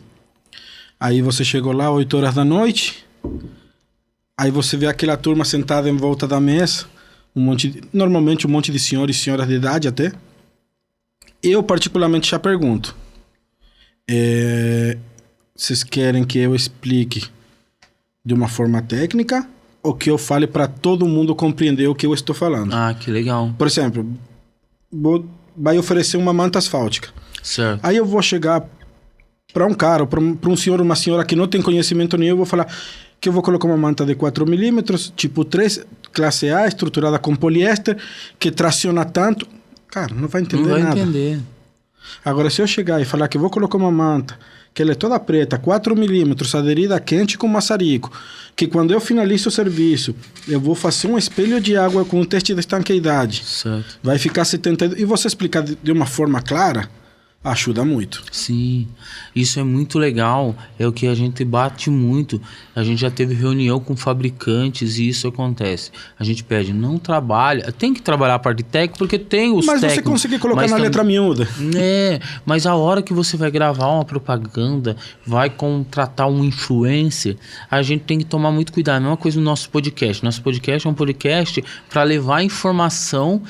Aí você chegou lá 8 horas da noite, aí você vê aquela turma sentada em volta da mesa, normalmente um monte de senhores e senhoras de idade até. Eu particularmente já pergunto, vocês querem que eu explique de uma forma técnica ou que eu fale para todo mundo compreender o que eu estou falando?
Ah, que legal.
Por exemplo, vai oferecer uma manta asfáltica.
Certo.
Aí eu vou chegar para um cara, para um senhor ou uma senhora que não tem conhecimento nenhum, eu vou falar que eu vou colocar uma manta de 4 milímetros, tipo 3, classe A, estruturada com poliéster, que traciona tanto. Cara, não vai entender nada.
Não vai entender.
Agora, se eu chegar e falar que eu vou colocar uma manta, que ela é toda preta, 4 milímetros, aderida a quente com maçarico, que quando eu finalizo o serviço, eu vou fazer um espelho de água com um teste de estanqueidade.
Certo.
Vai ficar 70... E você explicar de uma forma clara, ajuda muito.
Sim, isso é muito legal, é o que a gente bate muito. A gente já teve reunião com fabricantes e isso acontece. A gente pede, não trabalha, tem que trabalhar a parte técnica porque tem os técnicos.
Mas você conseguir colocar na letra miúda.
Mas a hora que você vai gravar uma propaganda, vai contratar um influencer, a gente tem que tomar muito cuidado. A mesma coisa no nosso podcast. Nosso podcast é um podcast para levar informação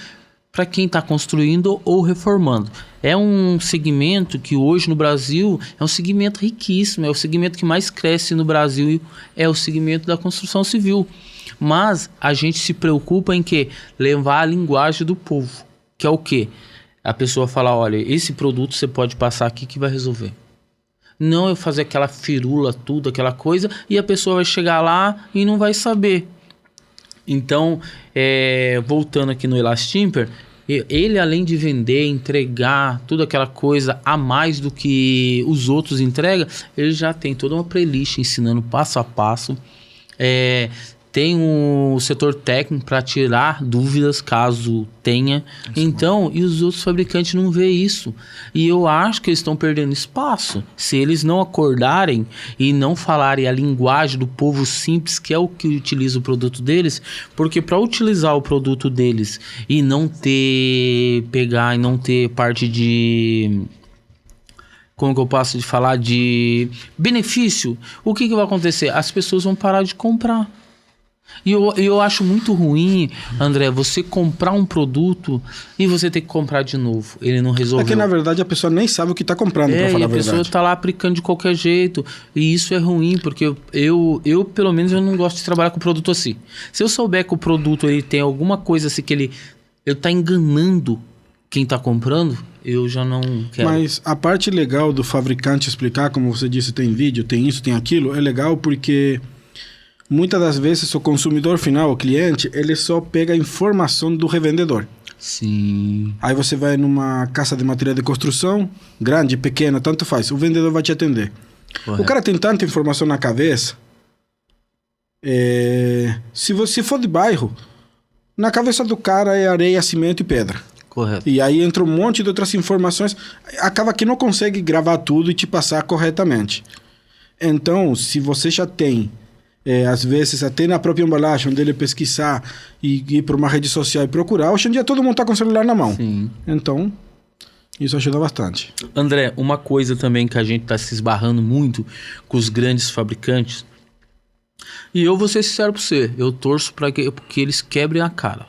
para quem está construindo ou reformando. É um segmento que hoje no Brasil é um segmento riquíssimo, é o segmento que mais cresce no Brasil, é o segmento da construção civil. Mas a gente se preocupa em que? Levar a linguagem do povo, que é o quê? A pessoa fala, olha, esse produto você pode passar aqui que vai resolver. Não eu fazer aquela firula, tudo, aquela coisa, e a pessoa vai chegar lá e não vai saber. Então, voltando aqui no Elastimper, ele além de vender, entregar, tudo aquela coisa a mais do que os outros entregam, ele já tem toda uma playlist ensinando passo a passo. Tem o setor técnico para tirar dúvidas caso tenha. Então, e os outros fabricantes não vê isso. E eu acho que eles estão perdendo espaço. Se eles não acordarem e não falarem a linguagem do povo simples, que é o que utiliza o produto deles, porque para utilizar o produto deles e não ter, pegar e não ter parte de... Como que eu posso de falar? De benefício. O que vai acontecer? As pessoas vão parar de comprar. E eu acho muito ruim, André, você comprar um produto e você ter que comprar de novo. Ele não resolveu.
É que na verdade a pessoa nem sabe o que está comprando, para falar a verdade.
E a pessoa está lá aplicando de qualquer jeito. E isso é ruim, porque eu pelo menos, eu não gosto de trabalhar com produto assim. Se eu souber que o produto ele tem alguma coisa assim que ele está enganando quem está comprando, eu já não quero. Mas
a parte legal do fabricante explicar, como você disse, tem vídeo, tem isso, tem aquilo, é legal porque... Muitas das vezes o consumidor final, o cliente, ele só pega a informação do revendedor.
Sim.
Aí você vai numa casa de material de construção, grande, pequena, tanto faz. O vendedor vai te atender. Correto. O cara tem tanta informação na cabeça. Se você for de bairro, na cabeça do cara é areia, cimento e pedra.
Correto.
E aí entra um monte de outras informações. Acaba que não consegue gravar tudo e te passar corretamente. Então, se você já tem às vezes até na própria embalagem, onde ele pesquisar e ir para uma rede social e procurar. Hoje em dia todo mundo está com o celular na mão.
Sim.
Então, isso ajuda bastante.
André, uma coisa também que a gente está se esbarrando muito com os grandes fabricantes, e eu vou ser sincero para você, eu torço para que eles quebrem a cara.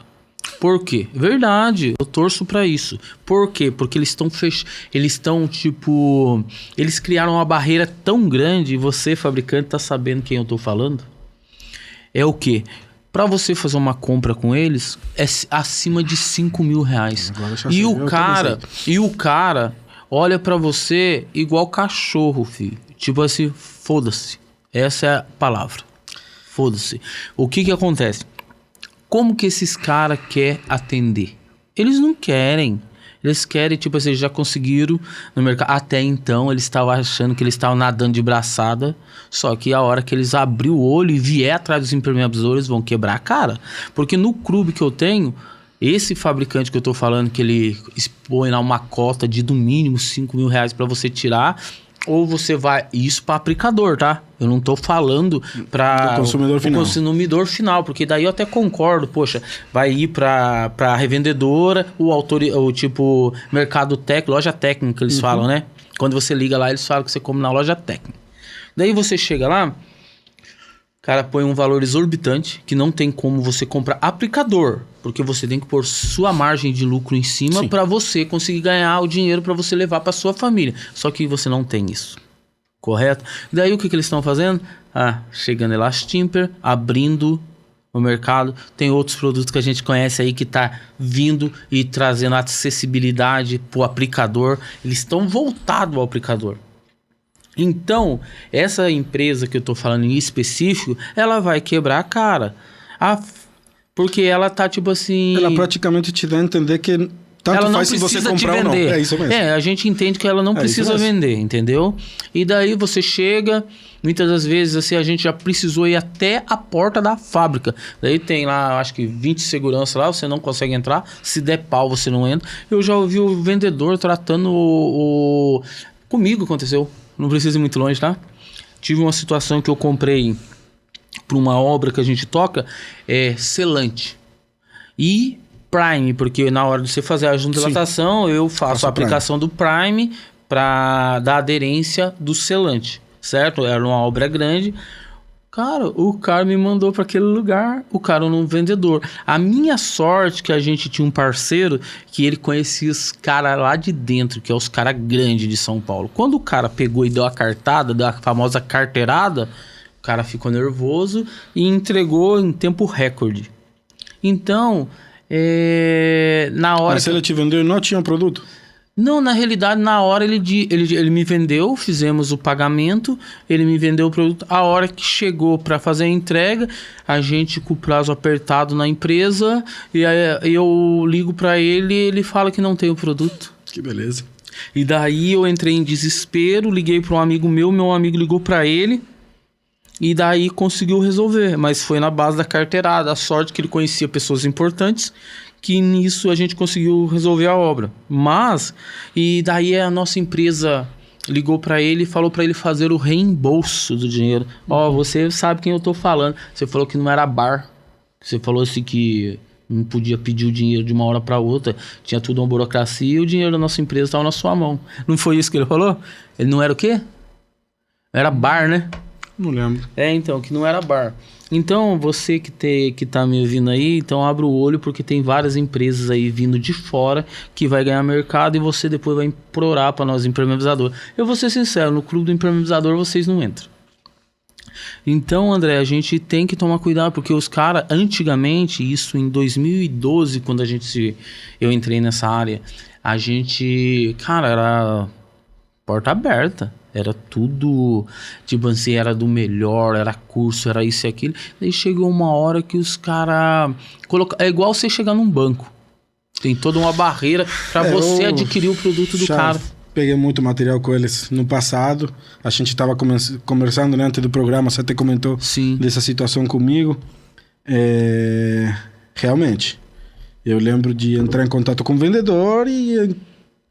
Por quê? Verdade, eu torço para isso. Por quê? Porque eles estão tipo... Eles criaram uma barreira tão grande, e você, fabricante, tá sabendo quem eu tô falando? É o quê? Para você fazer uma compra com eles, é acima de R$5.000. E o cara olha para você igual cachorro, filho. Tipo assim, foda-se. Essa é a palavra. Foda-se. O que acontece? Como que esses caras querem atender? Eles não querem. Eles querem, tipo assim, já conseguiram no mercado. Até então, eles estavam achando que eles estavam nadando de braçada. Só que a hora que eles abrir o olho e vier atrás dos impermeabilizadores, vão quebrar a cara. Porque no clube que eu tenho, esse fabricante que eu tô falando, que ele expõe lá uma cota de no mínimo R$5.000 para você tirar... Ou você vai... Isso para aplicador, tá? Eu não tô falando para o consumidor final. Porque daí eu até concordo. Poxa, vai ir para revendedora, o tipo mercado técnico, loja técnica, eles falam, né? Quando você liga lá, eles falam que você come na loja técnica. Daí você chega lá, o cara põe um valor exorbitante, que não tem como você comprar aplicador. Porque você tem que pôr sua margem de lucro em cima para você conseguir ganhar o dinheiro para você levar para sua família. Só que você não tem isso. Correto? Daí o que eles estão fazendo? Chegando Elastimper, abrindo o mercado. Tem outros produtos que a gente conhece aí que tá vindo e trazendo acessibilidade pro aplicador. Eles estão voltados ao aplicador. Então, essa empresa que eu tô falando em específico, ela vai quebrar a cara. Porque ela tá tipo assim...
Ela praticamente te dá a entender que tanto
ela não
faz se você comprar ou não. É isso mesmo.
A gente entende que ela não precisa vender, entendeu? E daí você chega, muitas das vezes assim, a gente já precisou ir até a porta da fábrica. Daí tem lá, acho que 20 segurança lá, você não consegue entrar. Se der pau, você não entra. Eu já ouvi o vendedor tratando Comigo aconteceu. Não precisa ir muito longe, tá? Tive uma situação que eu comprei para uma obra que a gente toca, selante e Prime, porque na hora de você fazer a dilatação, eu faço a aplicação do Prime para dar aderência do selante, certo? Era uma obra grande. Cara, o cara me mandou para aquele lugar, o cara era um vendedor. A minha sorte que a gente tinha um parceiro que ele conhecia os caras lá de dentro, que é os caras grandes de São Paulo. Quando o cara pegou e deu a cartada, deu a famosa carteirada, o cara ficou nervoso e entregou em tempo recorde. Então, na hora...
Mas se ele te vendeu e não tinha produto?
Não, na realidade, na hora ele me vendeu, fizemos o pagamento, ele me vendeu o produto. A hora que chegou para fazer a entrega, a gente com o prazo apertado na empresa, e aí eu ligo para ele fala que não tem o produto.
Que beleza.
E daí eu entrei em desespero, liguei para um amigo meu amigo ligou para ele, e daí conseguiu resolver, mas foi na base da carteirada. A sorte que ele conhecia pessoas importantes, que nisso a gente conseguiu resolver a obra. Mas, e daí a nossa empresa ligou para ele e falou para ele fazer o reembolso do dinheiro. Você sabe quem eu tô falando. Você falou que não era bar. Você falou assim que não podia pedir o dinheiro de uma hora para outra. Tinha tudo uma burocracia e o dinheiro da nossa empresa estava na sua mão. Não foi isso que ele falou? Ele não era o quê? Era bar, né?
Não lembro.
Então, que não era bar. Então, você que tá me ouvindo aí, então abre o olho, porque tem várias empresas aí vindo de fora que vai ganhar mercado e você depois vai implorar para nós, impermeabilizador. Eu vou ser sincero, no clube do impermeabilizador vocês não entram. Então, André, a gente tem que tomar cuidado, porque os caras, antigamente, isso em 2012, quando eu entrei nessa área, a gente, cara, era porta aberta. Era tudo, tipo assim, era do melhor, era curso, era isso e aquilo. Daí chegou uma hora que os caras... É igual você chegar num banco. Tem toda uma barreira para você adquirir o produto do cara.
Peguei muito material com eles no passado. A gente estava conversando, né, antes do programa, você até comentou dessa situação comigo. Realmente. Eu lembro de entrar em contato com o vendedor e...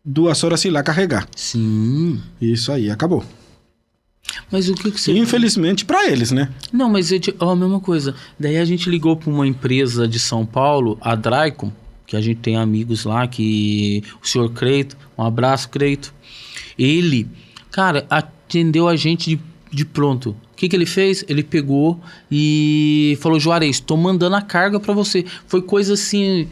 2 horas ir lá carregar.
Sim.
Isso aí, acabou.
Mas o que você...
Infelizmente para eles, né?
Não, mas a mesma coisa. Daí a gente ligou para uma empresa de São Paulo, a Draicon, que a gente tem amigos lá, que o senhor Creito, um abraço, Creito. Ele, cara, atendeu a gente de pronto. O que ele fez? Ele pegou e falou: Juarez, tô mandando a carga para você. Foi coisa assim...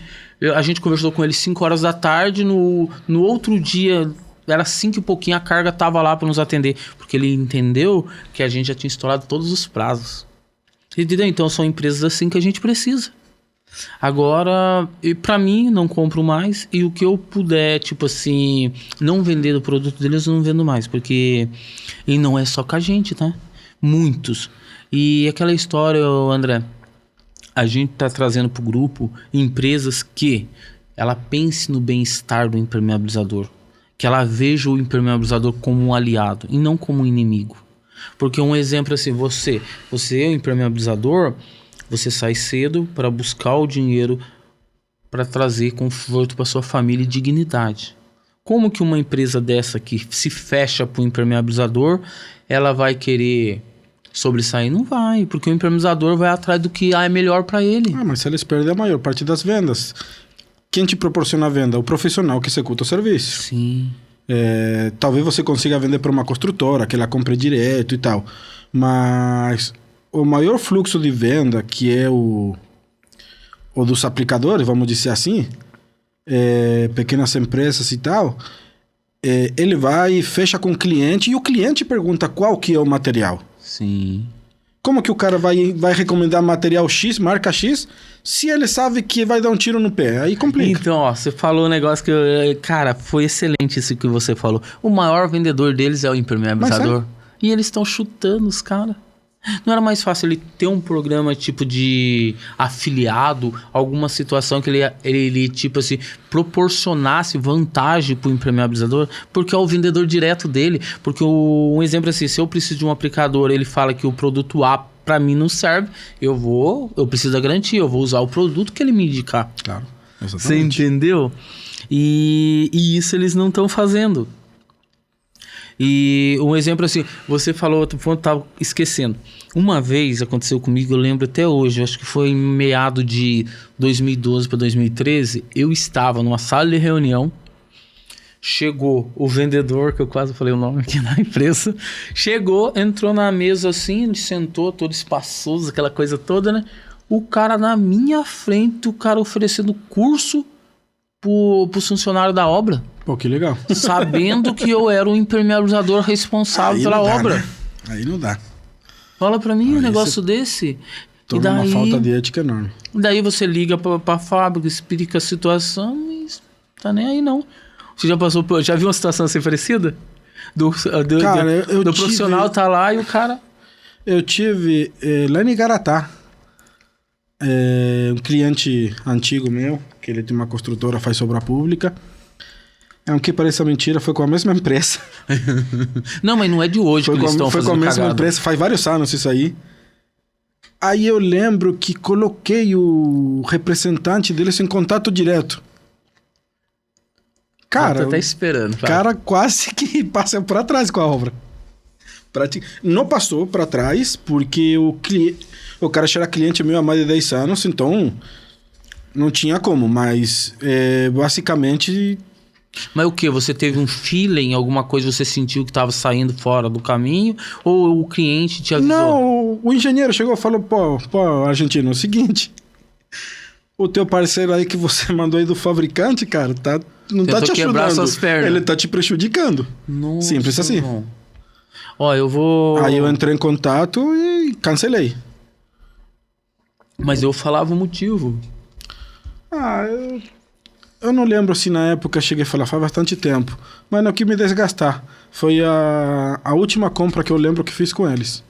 A gente conversou com ele 5 horas da tarde, no outro dia... Era 5 e pouquinho, a carga tava lá para nos atender. Porque ele entendeu que a gente já tinha estourado todos os prazos. Entendeu? Então são empresas assim que a gente precisa. Agora, para mim, não compro mais. E o que eu puder, tipo assim, não vender do produto deles, eu não vendo mais. Porque... E não é só com a gente, tá? Muitos. E aquela história, André... A gente tá trazendo pro grupo empresas que ela pense no bem-estar do impermeabilizador. Que ela veja o impermeabilizador como um aliado e não como um inimigo. Porque um exemplo assim, você é o impermeabilizador, você sai cedo para buscar o dinheiro para trazer conforto para sua família e dignidade. Como que uma empresa dessa que se fecha para o impermeabilizador, ela vai querer sobressair? Não vai, porque o impermeabilizador vai atrás do que é melhor para ele.
Mas se eles perdem a maior parte das vendas... Quem te proporciona a venda? O profissional que executa o serviço.
Sim.
Talvez você consiga vender para uma construtora, que ela compre direto e tal. Mas o maior fluxo de venda, que é o dos aplicadores, vamos dizer assim, pequenas empresas e tal, ele vai e fecha com o cliente e o cliente pergunta qual que é o material.
Sim.
Como que o cara vai recomendar material X, marca X, se ele sabe que vai dar um tiro no pé? Aí complica.
Então, ó, você falou um negócio que... Cara, foi excelente isso que você falou. O maior vendedor deles é o impermeabilizador. E eles estão chutando os caras. Não era mais fácil ele ter um programa tipo de afiliado, alguma situação que ele tipo assim, proporcionasse vantagem pro impermeabilizador, porque é o vendedor direto dele. Porque um exemplo assim, se eu preciso de um aplicador, ele fala que o produto A para mim não serve, eu preciso da garantia, eu vou usar o produto que ele me indicar.
Claro, exatamente.
Você entendeu? E isso eles não estão fazendo. E um exemplo assim, você falou, eu tava esquecendo. Uma vez aconteceu comigo, eu lembro até hoje, acho que foi em meado de 2012 para 2013, eu estava numa sala de reunião, chegou o vendedor, que eu quase falei o nome aqui na empresa, chegou, entrou na mesa assim, ele sentou todo espaçoso, aquela coisa toda, né? O cara na minha frente, o cara oferecendo curso pro funcionário da obra.
Pô, que legal.
Sabendo que eu era o impermeabilizador responsável
aí
pela obra.
Né? Aí não dá.
Fala pra mim um negócio desse.
E daí, uma falta de ética enorme.
Daí você liga pra fábrica, explica a situação e tá nem aí não. Você já viu uma situação assim parecida? Do profissional tá lá e o cara...
Eu tive lá em Igaratá, um cliente antigo meu, que ele tem uma construtora, faz obra pública. Aunque pareça mentira, foi com a mesma empresa.
Não, mas não é de hoje que eles estão fazendo.
Foi com a mesma
cagada.
empresa, faz vários anos isso aí. Aí eu lembro que coloquei o representante deles em contato direto. Cara,
eu tô até esperando.
O cara quase que passou para trás com a obra. Não passou para trás, porque o cara já era cliente meu há mais de 10 anos, então não tinha como, mas basicamente...
Mas o que? Você teve um feeling, alguma coisa você sentiu que estava saindo fora do caminho? Ou o cliente te avisou?
Não, o engenheiro chegou e falou, pô, argentino, é o seguinte, o teu parceiro aí que você mandou aí do fabricante, cara, não tá te ajudando.
Suas pernas.
Ele tá te prejudicando.
Nossa,
simples assim.
Ó, eu vou...
Aí eu entrei em contato e cancelei.
Mas eu falava o motivo.
Eu não lembro se na época cheguei a falar, faz bastante tempo. Mas não quis me desgastar. Foi a última compra que eu lembro que fiz com eles.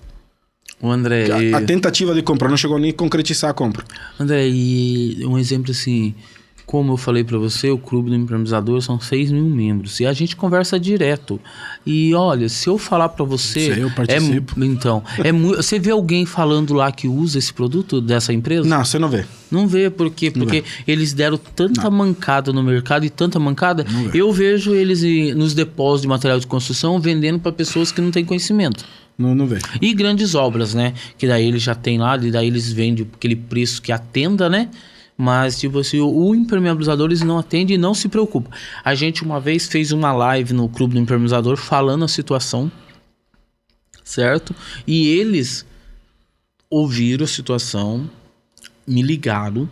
O André...
A tentativa de compra, não chegou nem a concretizar a compra.
André, e um exemplo assim... Como eu falei para você, o Clube do Impermeabilizador são 6 mil membros. E a gente conversa direto. E olha, se eu falar para você...
eu participo.
Você vê alguém falando lá que usa esse produto dessa empresa?
Não, você não vê.
Não vê, por quê? Porque eles deram tanta mancada no mercado e tanta mancada. Eu vejo eles nos depósitos de material de construção vendendo para pessoas que não têm conhecimento.
Não vê.
E grandes obras, né? Que daí eles já tem lá, e daí eles vendem aquele preço que atenda, né? Mas, tipo assim, o impermeabilizador eles não atende e não se preocupa. A gente uma vez fez uma live no Clube do Impermeabilizador falando a situação, certo? E eles ouviram a situação, me ligaram,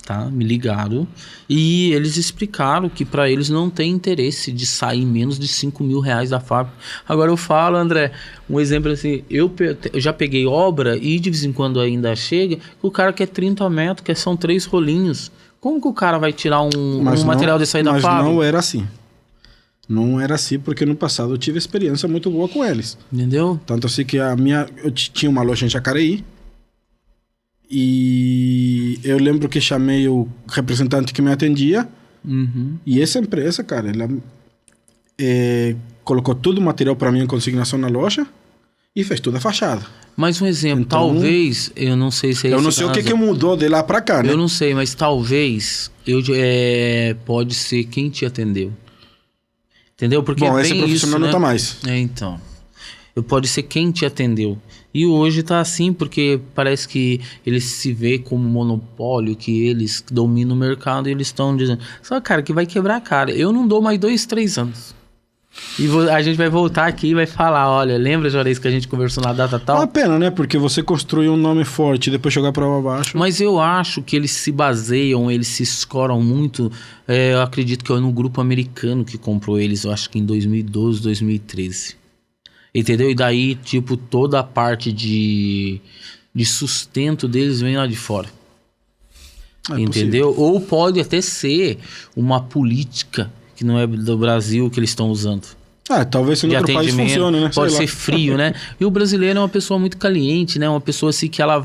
tá? Me ligaram e eles explicaram que para eles não tem interesse de sair menos de 5 mil reais da fábrica. Agora eu falo, André, um exemplo assim, eu já peguei obra e de vez em quando ainda chega, o cara quer 30 metros, que são 3 rolinhos. Como que o cara vai tirar um material desse aí da fábrica?
Mas não era assim. Não era assim, porque no passado eu tive experiência muito boa com eles.
Entendeu?
Tanto assim que eu tinha uma loja em Jacareí. E eu lembro que chamei o representante que me atendia. E essa empresa, cara, ela colocou todo o material para mim em consignação na loja e fez toda a fachada.
Mas um exemplo, então, talvez, eu não sei se é
eu não sei o que mudou de lá para cá, né?
Eu não sei, mas talvez pode ser quem te atendeu. Entendeu? Porque
bom, esse profissional não tá mais.
Então. Pode ser quem te atendeu. E hoje tá assim, porque parece que eles se vê como monopólio, que eles dominam o mercado e eles estão dizendo, só cara, que vai quebrar a cara. Eu não dou mais 2, 3 anos. E a gente vai voltar aqui e vai falar, olha, lembra, Juarez, que a gente conversou na data tal?
É uma pena, né? Porque você construiu um nome forte e depois jogar para baixo.
Mas eu acho que eles se baseiam, eles se escoram muito. Eu acredito que é no grupo americano que comprou eles, eu acho que em 2012, 2013. Entendeu? E daí, tipo, toda a parte de sustento deles vem lá de fora. Entendeu? Possível. Ou pode até ser uma política que não é do Brasil que eles estão usando.
Talvez em outro país funcione, né?
Pode ser frio, né? E o brasileiro é uma pessoa muito caliente, né? Uma pessoa assim que ela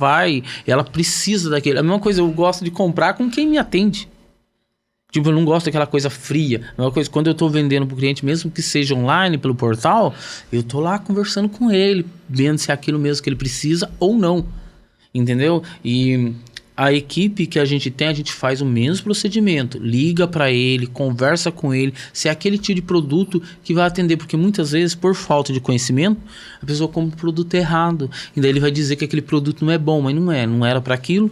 precisa daquele... A mesma coisa, eu gosto de comprar com quem me atende. Tipo, eu não gosto daquela coisa fria. A mesma coisa, quando eu tô vendendo pro cliente, mesmo que seja online, pelo portal, eu tô lá conversando com ele, vendo se é aquilo mesmo que ele precisa ou não. Entendeu? E a equipe que a gente tem, a gente faz o mesmo procedimento. Liga para ele, conversa com ele, se é aquele tipo de produto que vai atender. Porque muitas vezes, por falta de conhecimento, a pessoa compra o produto errado. E daí ele vai dizer que aquele produto não é bom, mas não era para aquilo.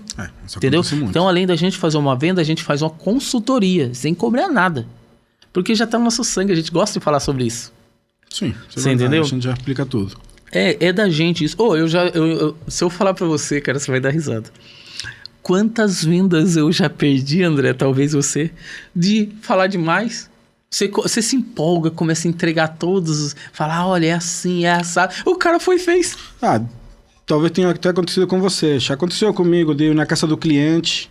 Entendeu? Então, além da gente fazer uma venda, a gente faz uma consultoria, sem cobrar nada. Porque já tá no nosso sangue, a gente gosta de falar sobre isso.
Sim,
você entendeu?
A gente já explica tudo.
É da gente isso. Se eu falar para você, cara, você vai dar risada. Quantas vendas eu já perdi, André, talvez você, de falar demais. Você se empolga, começa a entregar todos, falar, olha, é assim, é assado. O cara foi e fez.
Talvez tenha até acontecido com você. Já aconteceu comigo, de ir na casa do cliente.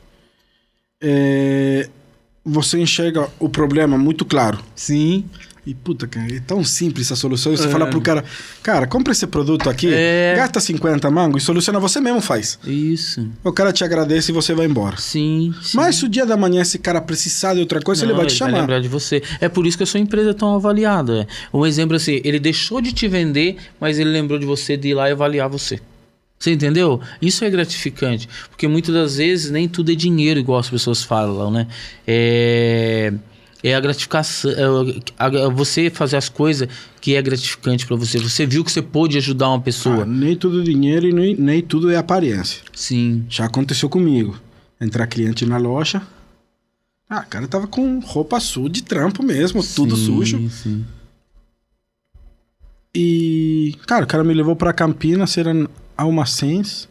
Você enxerga o problema muito claro.
Sim.
E puta, cara, é tão simples a solução. E você fala pro cara, compra esse produto aqui, gasta 50 mangos e soluciona, você mesmo faz.
Isso.
O cara te agradece e você vai embora.
Sim.
Mas se o dia da manhã esse cara precisar de outra coisa, ele vai te chamar.
Vai lembrar de você. É por isso que a sua empresa é tão avaliada. Um exemplo assim, ele deixou de te vender, mas ele lembrou de você de ir lá e avaliar você. Você entendeu? Isso é gratificante. Porque muitas das vezes nem tudo é dinheiro, igual as pessoas falam, né? É a gratificação, você fazer as coisas que é gratificante para você. Você viu que você pôde ajudar uma pessoa.
Nem tudo é dinheiro e nem tudo é aparência.
Sim.
Já aconteceu comigo. Entrar cliente na loja. O cara tava com roupa suja de trampo mesmo, tudo sujo.
Sim.
E, cara, o cara me levou pra Campinas, eram almacens,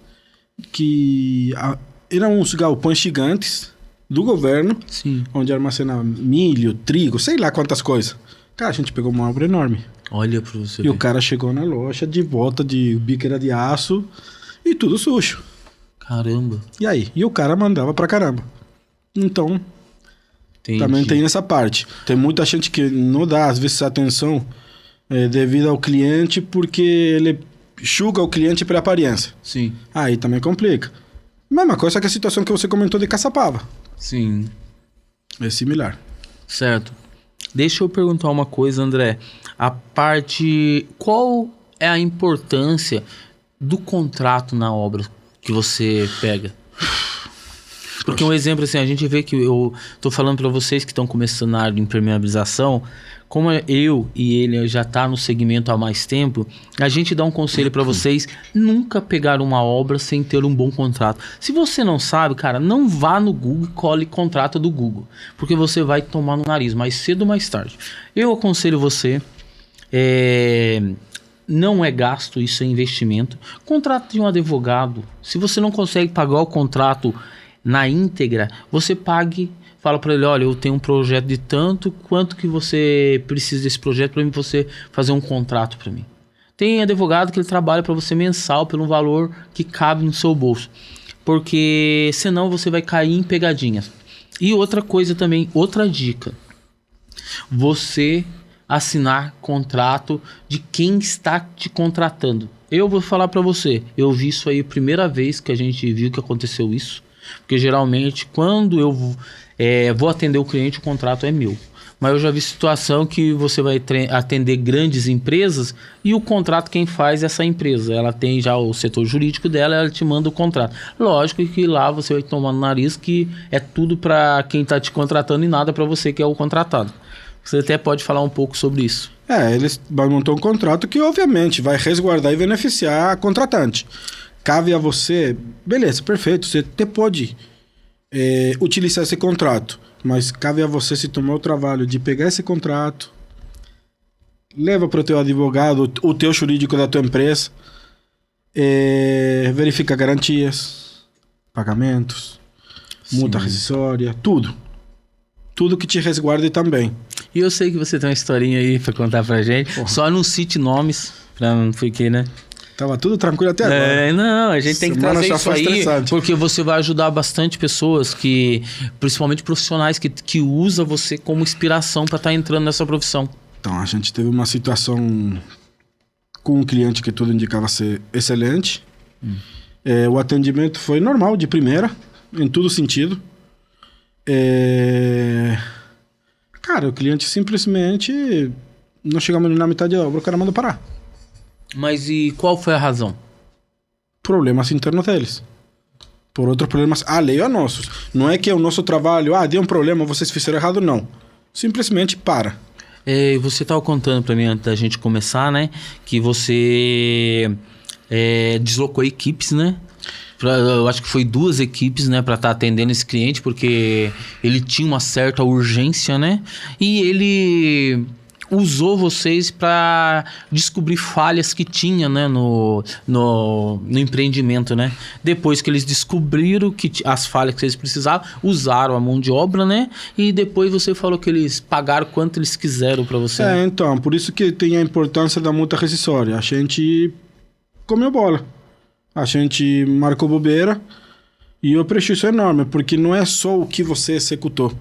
que eram uns galpões gigantes do governo,
sim,
onde armacena milho, trigo, sei lá quantas coisas. Cara, a gente pegou uma obra enorme.
Olha pra você
ver. O cara chegou na loja de volta de biqueira de aço e tudo sujo.
Caramba.
E aí? E o cara mandava pra caramba. Então, também tem essa parte. Tem muita gente que não dá, às vezes, atenção devido ao cliente, porque ele julga o cliente pela aparência.
Sim.
Aí também complica. Mesma coisa que a situação que você comentou de Caçapava.
Sim.
É similar.
Certo. Deixa eu perguntar uma coisa, André. Qual é a importância do contrato na obra que você pega? Porque um exemplo assim, a gente vê que eu tô falando para vocês que estão começando na área de impermeabilização, como eu e ele já tá no segmento há mais tempo, a gente dá um conselho para vocês: nunca pegar uma obra sem ter um bom contrato. Se você não sabe, cara, não vá no Google e cole contrato do Google, porque você vai tomar no nariz mais cedo ou mais tarde. Eu aconselho você, não é gasto, isso é investimento. Contrato de um advogado. Se você não consegue pagar o contrato na íntegra, você pague, fala para ele: olha, eu tenho um projeto de tanto, quanto que você precisa desse projeto para você fazer um contrato para mim. Tem advogado que ele trabalha para você mensal pelo valor que cabe no seu bolso, porque senão você vai cair em pegadinhas. E outra coisa também, outra dica: você assinar contrato de quem está te contratando. Eu vou falar para você, eu vi isso aí a primeira vez que a gente viu que aconteceu isso. Porque geralmente quando eu vou atender o cliente, o contrato é meu. Mas eu já vi situação que você vai atender grandes empresas e o contrato quem faz é essa empresa. Ela tem já o setor jurídico dela, ela te manda o contrato. Lógico que lá você vai tomar no nariz que é tudo para quem está te contratando e nada para você que é o contratado. Você até pode falar um pouco sobre isso.
Eles vão montar um contrato que obviamente vai resguardar e beneficiar a contratante. Cabe a você, beleza, perfeito, você até pode utilizar esse contrato, mas cabe a você se tomar o trabalho de pegar esse contrato, leva para o teu advogado, o teu jurídico da tua empresa, verifica garantias, pagamentos, multa rescisória, tudo que te resguarde também.
E eu sei que você tem uma historinha aí para contar pra gente, só não cite nomes, porque, né?
Tava tudo tranquilo até agora.
Não, a gente tem que trazer isso aí, porque você vai ajudar bastante pessoas principalmente profissionais que usam você como inspiração para estar entrando nessa profissão.
Então, a gente teve uma situação com um cliente que tudo indicava ser excelente. O atendimento foi normal, de primeira, em todo sentido. Cara, o cliente simplesmente não chegamos na metade da obra, o cara mandou parar.
Mas e qual foi a razão?
Problemas internos deles. Por outros problemas alheios a nossos. Não é que é o nosso trabalho, deu um problema, vocês fizeram errado, não. Simplesmente para.
Você estava contando para mim antes da gente começar, né? Que você deslocou equipes, né? Eu acho que foi 2 equipes, né? Para estar atendendo esse cliente, porque ele tinha uma certa urgência, né? E ele usou vocês para descobrir falhas que tinha, né, no empreendimento, né? Depois que eles descobriram as falhas que eles precisavam, usaram a mão de obra, né? E depois você falou que eles pagaram quanto eles quiseram para você.
Então, por isso que tem a importância da multa rescisória. A gente comeu bola. A gente marcou bobeira e o prejuízo é enorme, porque não é só o que você executou.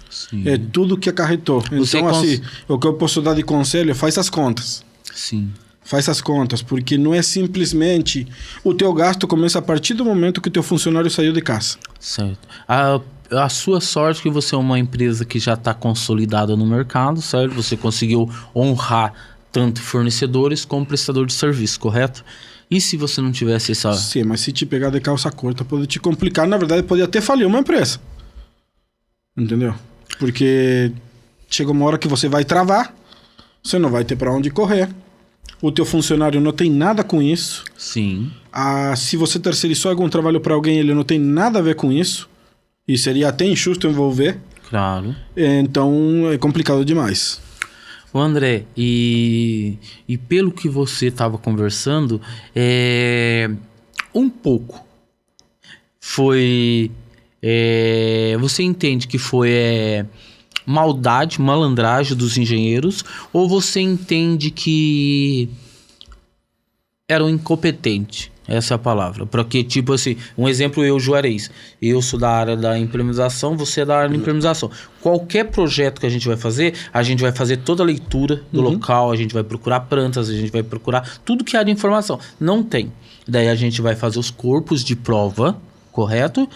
Sim. É tudo que acarretou. Então, assim, o que eu posso dar de conselho é: faz as contas.
Sim.
Faz as contas, porque não é simplesmente... O teu gasto começa a partir do momento que o teu funcionário saiu de casa.
Certo. A sua sorte é que você é uma empresa que já está consolidada no mercado, certo? Você conseguiu honrar tanto fornecedores como prestador de serviço, correto? E se você não tivesse essa...
Sim, mas se te pegar de calça curta, pode te complicar. Na verdade, pode até falir uma empresa. Entendeu? Porque chega uma hora que você vai travar, você não vai ter para onde correr, o teu funcionário não tem nada com isso.
Sim.
Se você terceirizou algum trabalho para alguém, ele não tem nada a ver com isso, e seria até injusto envolver.
Claro.
Então é complicado demais.
Ô André, e pelo que você estava conversando, um pouco foi... você entende que foi maldade, malandragem dos engenheiros, ou você entende que eram incompetentes? Essa é a palavra. Porque, tipo assim, um exemplo, eu, Juarez, eu sou da área da implementação, você é da área da implementação. Qualquer projeto que a gente vai fazer toda a leitura do local, a gente vai procurar plantas, a gente vai procurar tudo que há de informação. Não tem. Daí a gente vai fazer os corpos de prova, correto?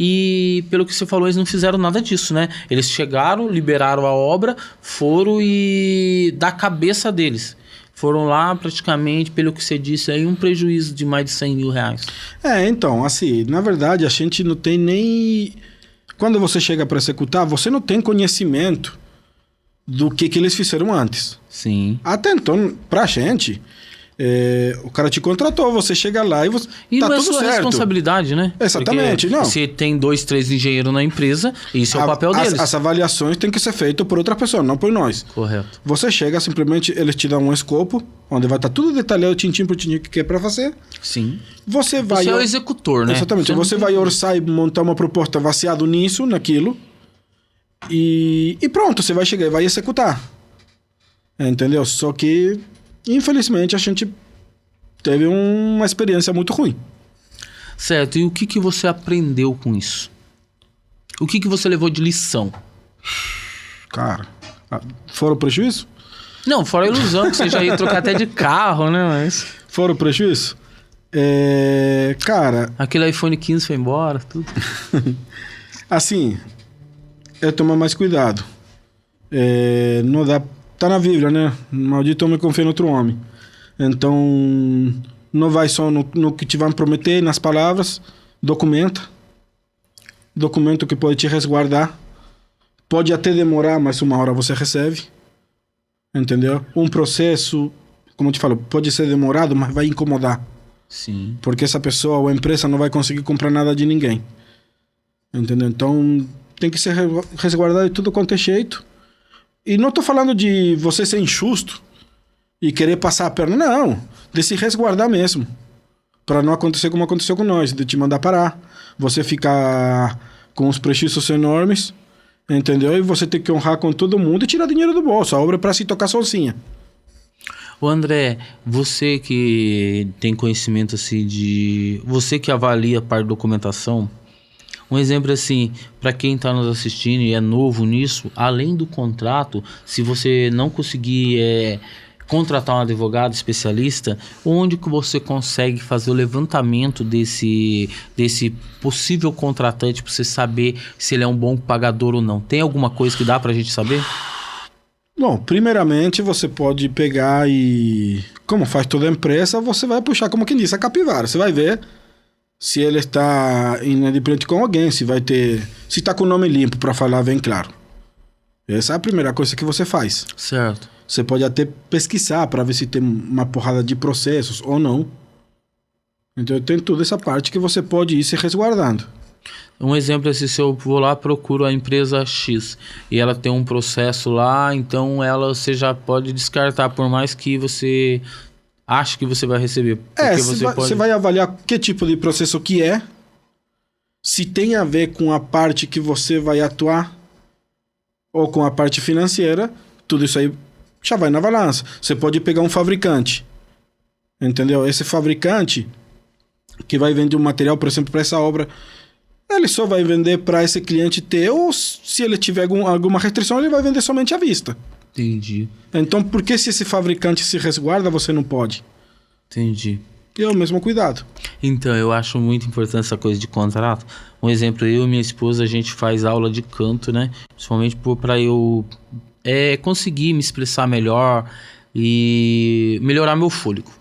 E pelo que você falou, eles não fizeram nada disso, né? Eles chegaram, liberaram a obra, foram e da cabeça deles. Foram lá praticamente, pelo que você disse, aí um prejuízo de mais de 100 mil reais.
Então, assim, na verdade a gente não tem nem... Quando você chega para executar, você não tem conhecimento do que eles fizeram antes.
Sim.
Até então, pra gente... o cara te contratou, você chega lá e você
e
tá
não é
tudo
sua
certo.
Responsabilidade, né?
Exatamente,
porque
não.
Se tem 2, 3 engenheiros na empresa, isso é o papel deles.
As avaliações têm que ser feitas por outra pessoa, não por nós.
Correto.
Você chega, simplesmente, eles te dão um escopo, onde vai estar tudo detalhado, tintim por tintim, que é para fazer.
Sim.
Você vai...
Você é o executor, né?
Exatamente. Você vai orçar e montar uma proposta baseado nisso, naquilo, e pronto, você vai chegar e vai executar. Entendeu? Só que, infelizmente, a gente teve uma experiência muito ruim.
Certo. E o que você aprendeu com isso? O que você levou de lição?
Cara, fora o prejuízo?
Não, fora a ilusão, que você já ia trocar até de carro, né? Mas...
Fora o prejuízo? Cara...
Aquele iPhone 15 foi embora, tudo.
Assim, é tomar mais cuidado. Não dá... Tá na Bíblia, né? Maldito homem confia no outro homem. Então, não vai só no que te vão prometer, nas palavras. Documento que pode te resguardar. Pode até demorar, mas uma hora você recebe. Entendeu? Um processo, como eu te falo, pode ser demorado, mas vai incomodar.
Sim.
Porque essa pessoa ou a empresa não vai conseguir comprar nada de ninguém. Entendeu? Então, tem que ser resguardado de tudo quanto é jeito. E não tô falando de você ser injusto e querer passar a perna, não. De se resguardar mesmo. Para não acontecer como aconteceu com nós, de te mandar parar. Você ficar com os prejuízos enormes, entendeu? E você ter que honrar com todo mundo e tirar dinheiro do bolso. A obra é para se tocar sozinha.
Ô André, você que tem conhecimento assim de... Você que avalia a parte de documentação... Um exemplo assim, para quem está nos assistindo e é novo nisso, além do contrato, se você não conseguir contratar um advogado especialista, onde que você consegue fazer o levantamento desse possível contratante para você saber se ele é um bom pagador ou não? Tem alguma coisa que dá para a gente saber?
Bom, primeiramente você pode pegar e, como faz toda empresa, você vai puxar, como quem diz, a capivara. Você vai ver se ele está inadimplente com alguém, se está com o nome limpo, para falar bem claro. Essa é a primeira coisa que você faz.
Certo.
Você pode até pesquisar para ver se tem uma porrada de processos ou não. Então tem toda essa parte que você pode ir se resguardando.
Um exemplo é se eu vou lá, procuro a empresa X e ela tem um processo lá, então você já pode descartar, por mais que você... acho que você vai receber.
Você vai avaliar que tipo de processo que é, se tem a ver com a parte que você vai atuar ou com a parte financeira, tudo isso aí já vai na balança. Você pode pegar um fabricante, entendeu? Esse fabricante que vai vender um material, por exemplo, para essa obra, ele só vai vender para esse cliente ter, ou se ele tiver alguma restrição, ele vai vender somente à vista.
Entendi.
Então, por que se esse fabricante se resguarda, você não pode?
Entendi.
E é o mesmo cuidado.
Então, eu acho muito importante essa coisa de contrato. Um exemplo, eu e minha esposa, a gente faz aula de canto, né? Principalmente para eu conseguir me expressar melhor e melhorar meu fôlego.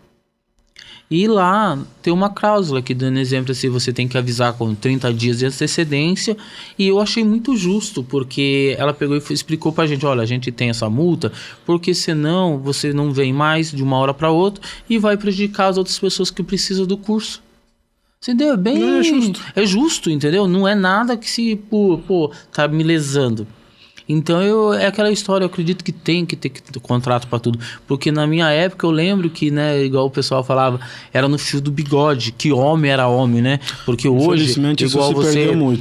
E lá tem uma cláusula que, dando exemplo assim, você tem que avisar com 30 dias de antecedência. E eu achei muito justo, porque ela pegou e explicou pra gente, olha, a gente tem essa multa, porque senão você não vem mais de uma hora para outra e vai prejudicar as outras pessoas que precisam do curso. Entendeu?
Não é justo.
É justo, entendeu? Não é nada que se, tá me lesando. Então, é aquela história, eu acredito que tem que ter contrato para tudo. Porque na minha época, eu lembro que, né, igual o pessoal falava, era no fio do bigode, que homem era homem, né? Porque hoje,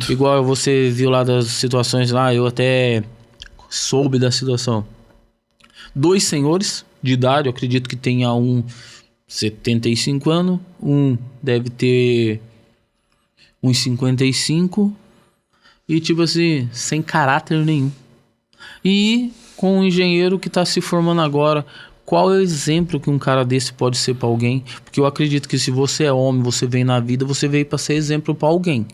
igual você viu lá das situações lá, eu até soube da situação. 2 senhores de idade, eu acredito que tenha um 75 anos, um deve ter uns 55, e tipo assim, sem caráter nenhum. E com um engenheiro que está se formando agora, qual é o exemplo que um cara desse pode ser para alguém? Porque eu acredito que se você é homem, você vem na vida, você veio para ser exemplo para alguém.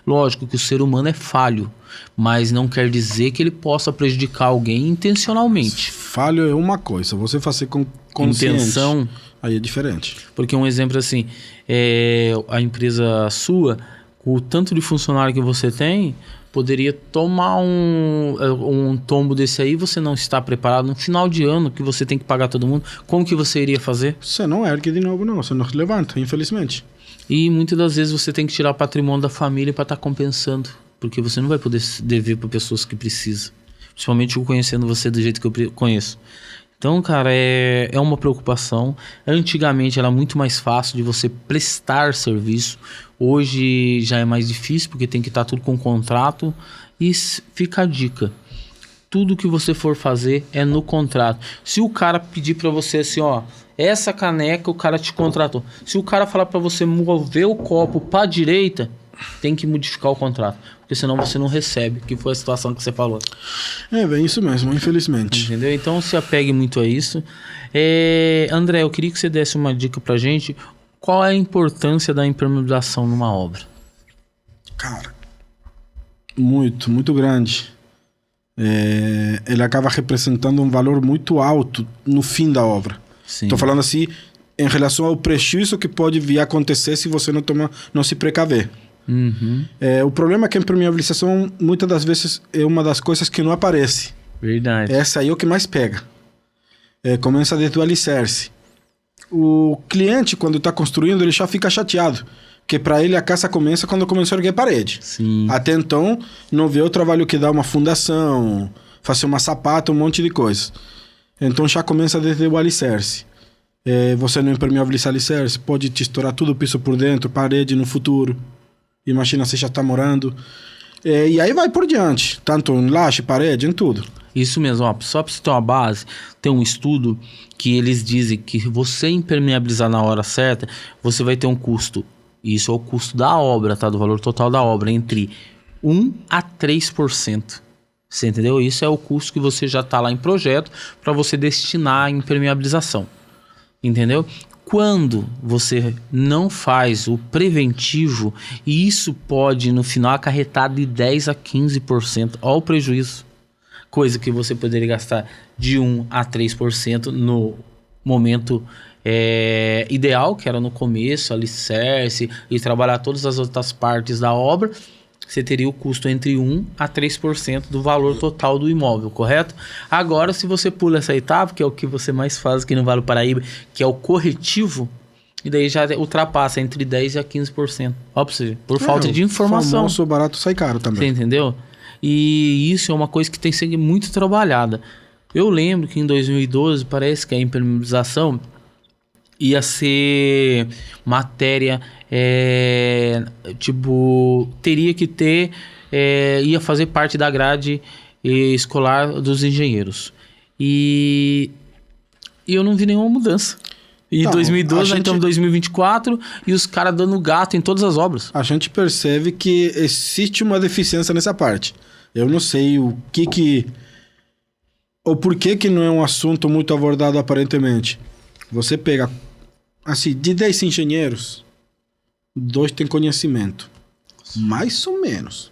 Lógico que o ser humano é falho, mas não quer dizer que ele possa prejudicar alguém intencionalmente.
Falho é uma coisa, você fazer com consciente,
intenção,
aí é diferente.
porque um exemplo assim, a empresa sua, com o tanto de funcionário que você tem, poderia tomar um tombo desse aí, você não está preparado no final de ano que você tem que pagar todo mundo, como que você iria fazer?
Você não ergue de novo, não, você não levanta, infelizmente.
E muitas das vezes você tem que tirar o patrimônio da família para estar compensando, porque você não vai poder dever para pessoas que precisam, principalmente eu conhecendo você do jeito que eu conheço. Então, cara, é uma preocupação. Antigamente era muito mais fácil de você prestar serviço. Hoje já é mais difícil, porque tem que estar tudo com contrato. E fica a dica. Tudo que você for fazer é no contrato. Se o cara pedir para você assim, ó, essa caneca o cara te contratou. Se o cara falar para você mover o copo para a direita, tem que modificar o contrato. Porque senão você não recebe, que foi a situação que você falou.
É bem isso mesmo, infelizmente.
Entendeu? Então se apegue muito a isso. André, eu queria que você desse uma dica pra gente. Qual é a importância da impermeabilização numa obra?
Cara, muito grande. Ele acaba representando um valor muito alto no fim da obra. Estou falando assim em relação ao prejuízo que pode vir a acontecer se você não se precaver.
Uhum.
O problema é que a impermeabilização muitas das vezes é uma das coisas que não aparece.
Verdade.
Essa aí é o que mais pega. Começa desde o alicerce. O cliente, quando está construindo, ele já fica chateado. Porque para ele a casa começa quando começou a erguer a parede.
Sim.
Até então, não vê o trabalho que dá uma fundação, fazer uma sapata, um monte de coisa. Então já começa desde o alicerce. Você não impermeabiliza o alicerce, pode te estourar tudo o piso por dentro, parede no futuro. Imagina, você já está morando. E aí vai por diante. Tanto em laje, parede, em tudo.
Isso mesmo, ó, só para você ter uma base, tem um estudo que eles dizem que você impermeabilizar na hora certa, você vai ter um custo. Isso é o custo da obra, tá? Do valor total da obra, entre 1 a 3%. Você entendeu? Isso é o custo que você já está lá em projeto para você destinar à impermeabilização. Entendeu? Quando você não faz o preventivo, isso pode no final acarretar de 10 a 15%. Olha o prejuízo. Coisa que você poderia gastar de 1 a 3% no momento ideal, que era no começo, alicerce, e trabalhar todas as outras partes da obra. Você teria o custo entre 1 a 3% do valor total do imóvel, correto? Agora, se você pula essa etapa, que é o que você mais faz aqui no Vale do Paraíba, que é o corretivo, e daí já ultrapassa entre 10% a 15%. Ó, pra você ver, por falta de informação.
O famoso barato sai caro também.
Você entendeu? E isso é uma coisa que tem que ser muito trabalhada. Eu lembro que em 2012, parece que a impermeabilização ia ser matéria, teria que ter, ia fazer parte da grade escolar dos engenheiros. E eu não vi nenhuma mudança. E em 2012, nós estamos em 2024, e os caras dando gato em todas as obras.
A gente percebe que existe uma deficiência nessa parte. Eu não sei o que ou por que não é um assunto muito abordado aparentemente. Você pega, assim, de 10 engenheiros, 2 têm conhecimento. Mais ou menos.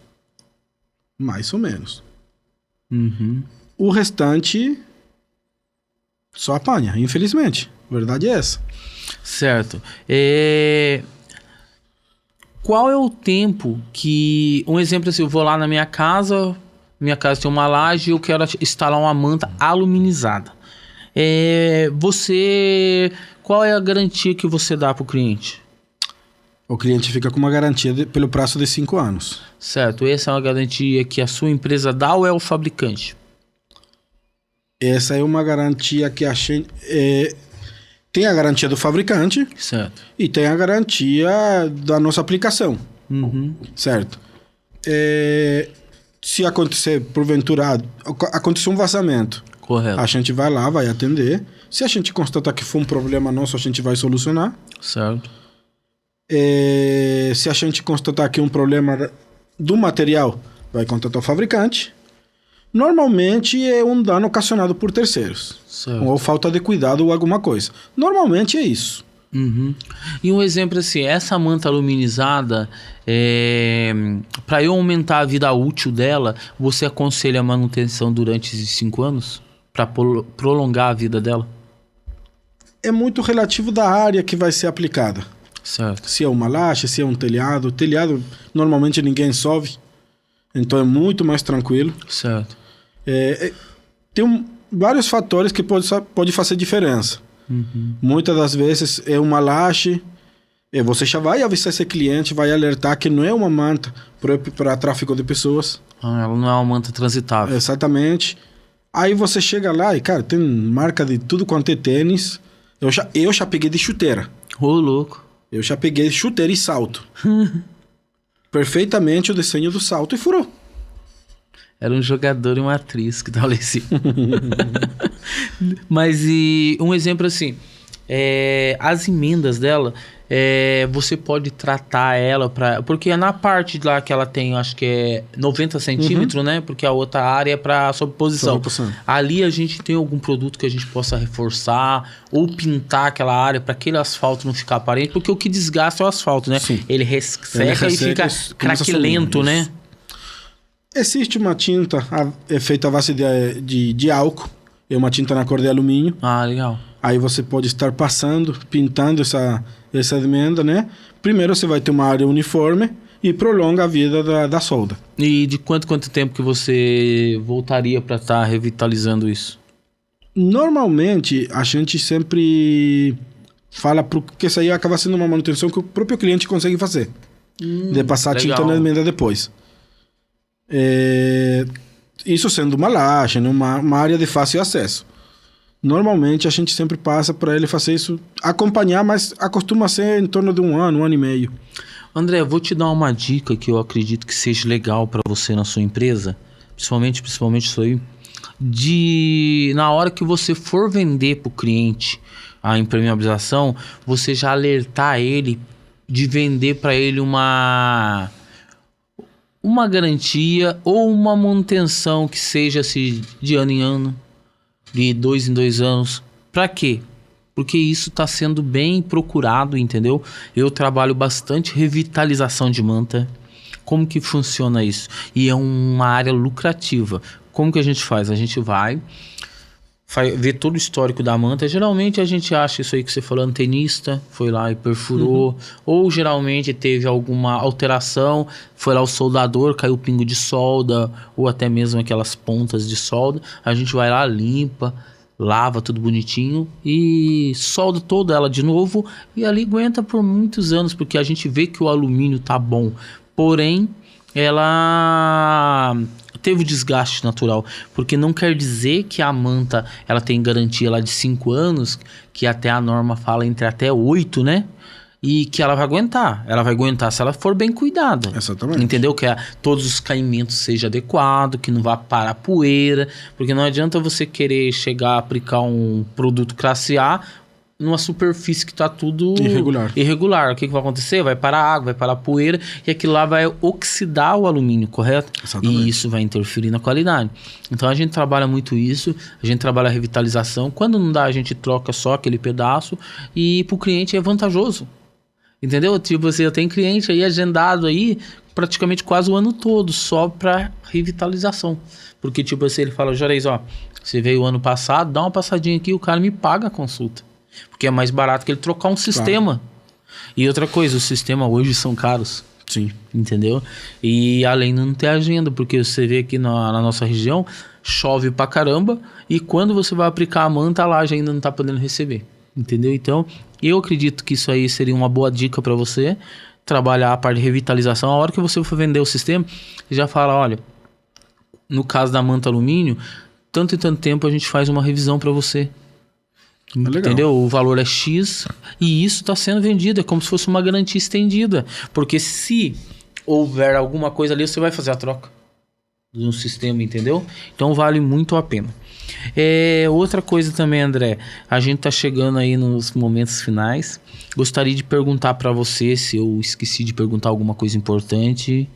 Uhum.
O restante só apanha, infelizmente. A verdade é essa.
Certo. Qual é o tempo que... Um exemplo assim, eu vou lá na minha casa tem uma laje e eu quero instalar uma manta aluminizada. Qual é a garantia que você dá para o cliente?
O cliente fica com uma garantia pelo prazo de 5 anos.
Certo. Essa é uma garantia que a sua empresa dá ou é o fabricante?
Essa é uma garantia que a gente... tem a garantia do fabricante.
Certo.
E tem a garantia da nossa aplicação.
Uhum.
Certo. Se acontecer, porventura, acontecer um vazamento.
Correto.
A gente vai lá, vai atender. Se a gente constatar que foi um problema nosso, a gente vai solucionar.
Certo.
Se a gente constatar que é um problema do material, vai contatar o fabricante. Normalmente é um dano ocasionado por terceiros.
Certo.
Ou falta de cuidado ou alguma coisa. Normalmente é isso.
Uhum. E um exemplo assim, essa manta aluminizada, para eu aumentar a vida útil dela, você aconselha a manutenção durante esses 5 anos? Para prolongar a vida dela?
É muito relativo da área que vai ser aplicada.
Certo.
Se é uma laje, se é um telhado. Telhado, normalmente ninguém sobe. Então é muito mais tranquilo.
Certo.
Tem vários fatores que pode fazer diferença.
Uhum.
Muitas das vezes é uma laje, você já vai avisar esse cliente, vai alertar que não é uma manta para tráfego de pessoas.
Ela não é uma manta transitável.
Exatamente. Aí você chega lá e, cara, tem marca de tudo quanto é tênis. Eu já peguei de chuteira.
Ô, louco.
Eu já peguei chuteira e salto. Perfeitamente o desenho do salto e furou.
Era um jogador e uma atriz que tava lá em cima. Mas e um exemplo assim, as emendas dela, você pode tratar ela porque na parte lá que ela tem, acho que é 90 centímetros, né? Porque a outra área é para sobreposição. Ali a gente tem algum produto que a gente possa reforçar ou pintar aquela área para aquele asfalto não ficar aparente, porque o que desgasta é o asfalto, né?
Sim.
Ele resseca e fica craquelento, né?
Existe uma tinta feita à base de álcool. É uma tinta na cor de alumínio.
Ah, legal.
Aí você pode estar pintando essa emenda, né? Primeiro você vai ter uma área uniforme e prolonga a vida da solda.
E de quanto tempo que você voltaria para estar revitalizando isso?
Normalmente, a gente sempre fala que isso aí acaba sendo uma manutenção que o próprio cliente consegue fazer. De passar a tinta na emenda depois. Isso sendo uma laje, né? uma área de fácil acesso. Normalmente a gente sempre passa para ele fazer isso, acompanhar, mas acostuma ser em torno de 1 ano, 1 ano e meio.
André, vou te dar uma dica que eu acredito que seja legal para você na sua empresa, principalmente isso aí, na hora que você for vender para o cliente a impermeabilização, você já alertar ele de vender para ele uma garantia ou uma manutenção que seja assim, de ano em ano, de 2 em 2 anos. Para quê? Porque isso está sendo bem procurado, entendeu? Eu trabalho bastante revitalização de manta. Como que funciona isso? E é uma área lucrativa. Como que a gente faz? A gente vai ver todo o histórico da manta. Geralmente a gente acha isso aí que você falou, antenista, foi lá e perfurou. Ou geralmente teve alguma alteração, foi lá o soldador, caiu o pingo de solda, ou até mesmo aquelas pontas de solda. A gente vai lá, limpa, lava tudo bonitinho e solda toda ela de novo. E ali aguenta por muitos anos, porque a gente vê que o alumínio tá bom. Porém, ela teve o desgaste natural, porque não quer dizer que a manta ela tem garantia lá de 5 anos, que até a norma fala entre até 8, né? E que ela vai aguentar se ela for bem cuidada.
Exatamente.
Entendeu? Que todos os caimentos sejam adequados, que não vá parar poeira, porque não adianta você querer chegar a aplicar um produto classe A numa superfície que está tudo irregular. O que vai acontecer? Vai parar água, vai parar poeira e aquilo lá vai oxidar o alumínio, correto?
Exatamente.
E isso vai interferir na qualidade. Então a gente trabalha muito isso, a gente trabalha a revitalização. Quando não dá, a gente troca só aquele pedaço e para o cliente é vantajoso. Entendeu? Tipo assim, eu tenho cliente aí agendado aí praticamente quase o ano todo só para revitalização. Porque tipo assim, ele fala, Juarez, ó, você veio o ano passado, dá uma passadinha aqui, o cara me paga a consulta. Porque é mais barato que ele trocar um sistema. E outra coisa, os sistemas hoje são caros.
Sim.
Entendeu? E além de não ter agenda, porque você vê aqui na nossa região, chove pra caramba, e quando você vai aplicar a manta, a laje ainda não tá podendo receber. Entendeu? Então, eu acredito que isso aí seria uma boa dica para você, trabalhar a parte de revitalização. A hora que você for vender o sistema, você já fala, olha, no caso da manta alumínio, tanto e tanto tempo a gente faz uma revisão para você. Entendeu? O valor é X e isso está sendo vendido, é como se fosse uma garantia estendida, porque se houver alguma coisa ali, você vai fazer a troca de um sistema, entendeu? Então vale muito a pena. Outra coisa também, André, a gente tá chegando aí nos momentos finais. Gostaria de perguntar para você, se eu esqueci de perguntar alguma coisa importante,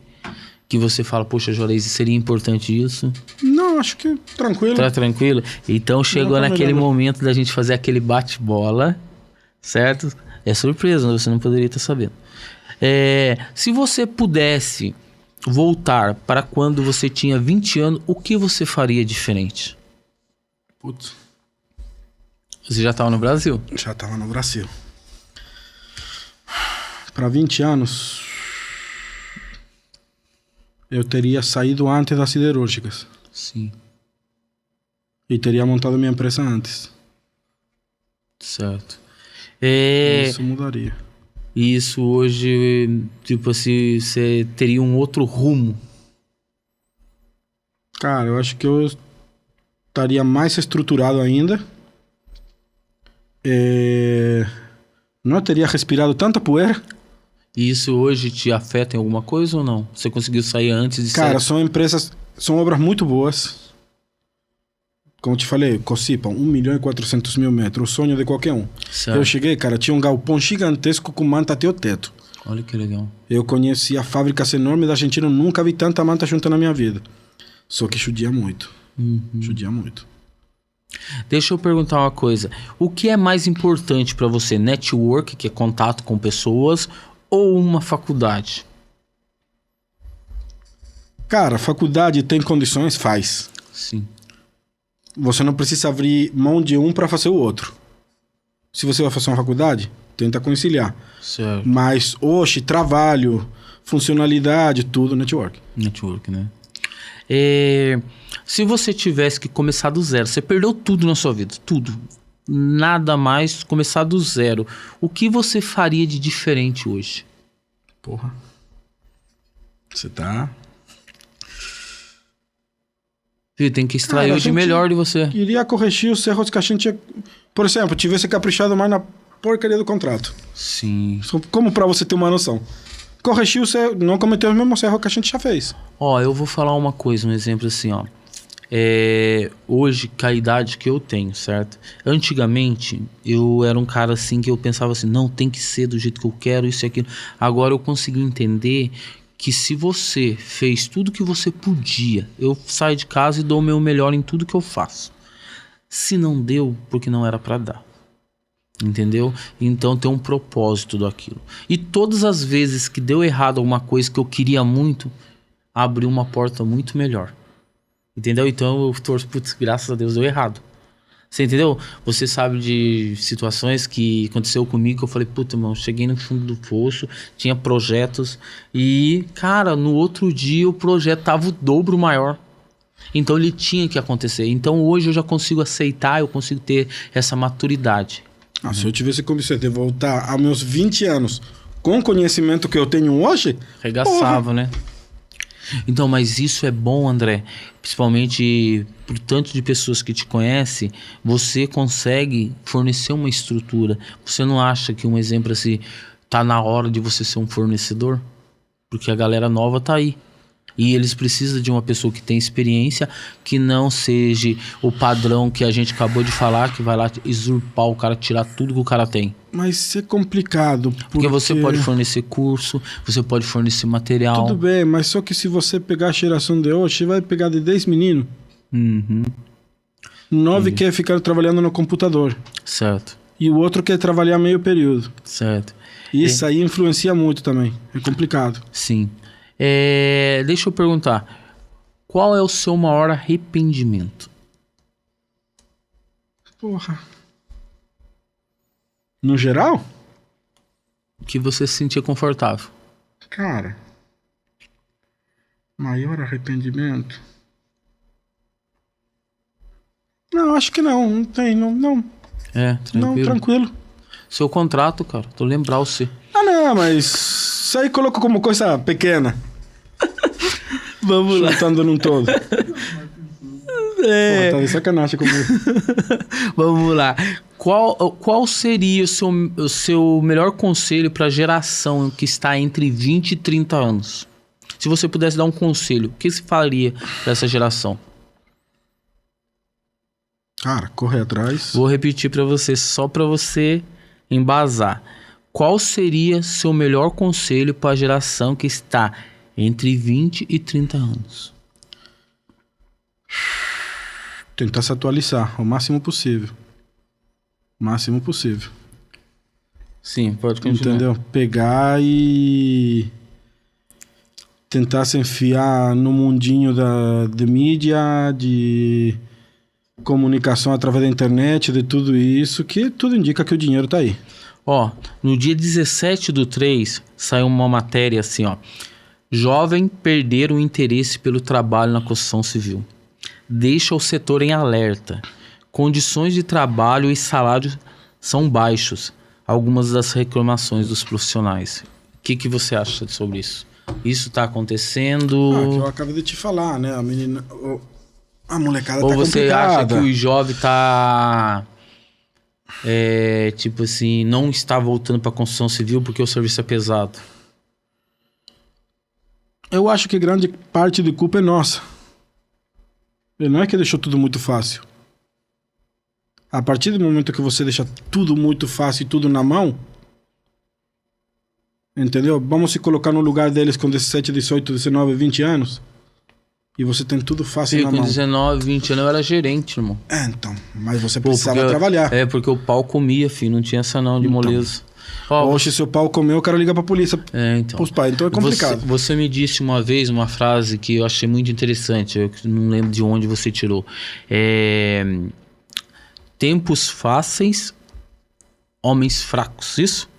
que você fala, poxa, Juarez, seria importante isso?
Não, acho que tranquilo.
Tá tranquilo? Então chegou naquele momento da gente fazer aquele bate-bola, certo? É surpresa, você não poderia estar sabendo. Se você pudesse voltar para quando você tinha 20 anos, o que você faria diferente?
Putz.
Você já estava no Brasil?
Já estava no Brasil. Para 20 anos, eu teria saído antes das siderúrgicas.
Sim.
E teria montado minha empresa antes.
Certo.
Isso mudaria.
Isso hoje, tipo assim, você teria um outro rumo?
Cara, eu acho que eu estaria mais estruturado ainda. Não teria respirado tanta poeira.
E isso hoje te afeta em alguma coisa ou não? Você conseguiu sair antes de
Cara,
sair?
são obras muito boas. Como eu te falei, Cocipa, 1.400.000 metros, o sonho de qualquer um.
Certo.
Eu cheguei, cara, tinha um galpão gigantesco com manta até o teto.
Olha que legal.
Eu conhecia fábricas enormes da Argentina, nunca vi tanta manta junta na minha vida. Só que judia muito. Judia muito.
Deixa eu perguntar uma coisa. O que é mais importante para você? Network, que é contato com pessoas, ou uma faculdade?
Cara, faculdade tem condições? Faz.
Sim.
Você não precisa abrir mão de um para fazer o outro. Se você vai fazer uma faculdade, tenta conciliar.
Certo.
Mas hoje, trabalho, funcionalidade, tudo network.
Network, né? Se você tivesse que começar do zero, você perdeu tudo na sua vida, tudo. Nada mais, começar do zero. O que você faria de diferente hoje?
Porra. Você tá...
Tem que extrair o de melhor de você.
Iria corrigir os erros que a gente... Por exemplo, tivesse caprichado mais na porcaria do contrato.
Sim.
Como pra você ter uma noção. Corrigir os erros, não cometer os mesmos erros que a gente já fez.
Eu vou falar uma coisa, um exemplo assim, hoje, com a idade que eu tenho, certo? Antigamente, eu era um cara assim que eu pensava assim, não, tem que ser do jeito que eu quero, isso e aquilo. Agora eu consegui entender que se você fez tudo que você podia, eu saio de casa e dou o meu melhor em tudo que eu faço. Se não deu, porque não era pra dar. Entendeu? Então tem um propósito daquilo. E todas as vezes que deu errado alguma coisa que eu queria muito, abriu uma porta muito melhor. Entendeu? Então eu torço, putz, graças a Deus deu errado. Você entendeu? Você sabe de situações que aconteceu comigo que eu falei, puta, mano, cheguei no fundo do poço, tinha projetos e, cara, no outro dia o projeto tava o dobro maior. Então ele tinha que acontecer. Então hoje eu já consigo aceitar, eu consigo ter essa maturidade.
Se eu tivesse condições de voltar aos meus 20 anos com o conhecimento que eu tenho hoje...
Regaçava, né? Então, mas isso é bom, André. Principalmente por tanto de pessoas que te conhecem, você consegue fornecer uma estrutura. Você não acha que, um exemplo assim, tá na hora de você ser um fornecedor? Porque a galera nova tá aí. E eles precisam de uma pessoa que tem experiência, que não seja o padrão que a gente acabou de falar, que vai lá usurpar o cara, tirar tudo que o cara tem.
Mas isso é complicado.
Porque você pode fornecer curso, você pode fornecer material.
Tudo bem, mas só que se você pegar a geração de hoje, você vai pegar de 10 meninos. 9 quer ficar trabalhando no computador.
Certo.
E o outro quer trabalhar meio período.
Certo.
Isso aí influencia muito também. É complicado.
Sim. Deixa eu perguntar. Qual é o seu maior arrependimento?
Porra. No geral?
Que você se sentia confortável?
Cara. Maior arrependimento? Não, acho que não. Não tem, não.
Tranquilo.
Não, tranquilo.
Seu contrato, cara. Tô lembrar você.
Não, mas isso aí coloco como coisa pequena.
Vamos lá.
Juntando num todo. Porra, tá de sacanagem comigo.
Vamos lá. Qual seria o seu melhor conselho para a geração que está entre 20 e 30 anos? Se você pudesse dar um conselho, o que você falaria para essa geração?
Cara, correr atrás.
Vou repetir para você, só para você embasar. Qual seria seu melhor conselho para a geração que está entre 20 e 30 anos?
Tentar se atualizar o máximo possível. O máximo possível.
Sim, pode continuar.
Entendeu? Pegar e tentar se enfiar no mundinho de mídia, de comunicação através da internet, de tudo isso, que tudo indica que o dinheiro tá aí.
Ó, no dia 17/3 saiu uma matéria assim, ó. Jovem perder o interesse pelo trabalho na construção civil. Deixa o setor em alerta. Condições de trabalho e salário são baixos. Algumas das reclamações dos profissionais. O que você acha sobre isso? Isso tá acontecendo?
Que eu acabei de te falar, né? A menina... A molecada
Ou
tá
você
complicada.
acha que o jovem tá... tipo assim, não está voltando para construção civil porque o serviço é pesado?
Eu acho que grande parte de culpa é nossa. E não é que deixou tudo muito fácil. A partir do momento que você deixa tudo muito fácil e tudo na mão, entendeu? Vamos se colocar no lugar deles com 17, 18, 19, 20 anos e você tem tudo fácil
Sim,
na
com
mão.
19, 20 anos eu era gerente, irmão.
Então, mas você precisava trabalhar.
Porque o pau comia, filho, não tinha essa não de moleza.
Oxe, seu pau comeu, eu quero ligar pra polícia,
então.
pros pais, então é complicado.
Você me disse uma vez uma frase que eu achei muito interessante, eu não lembro de onde você tirou. Tempos fáceis, homens fracos, isso?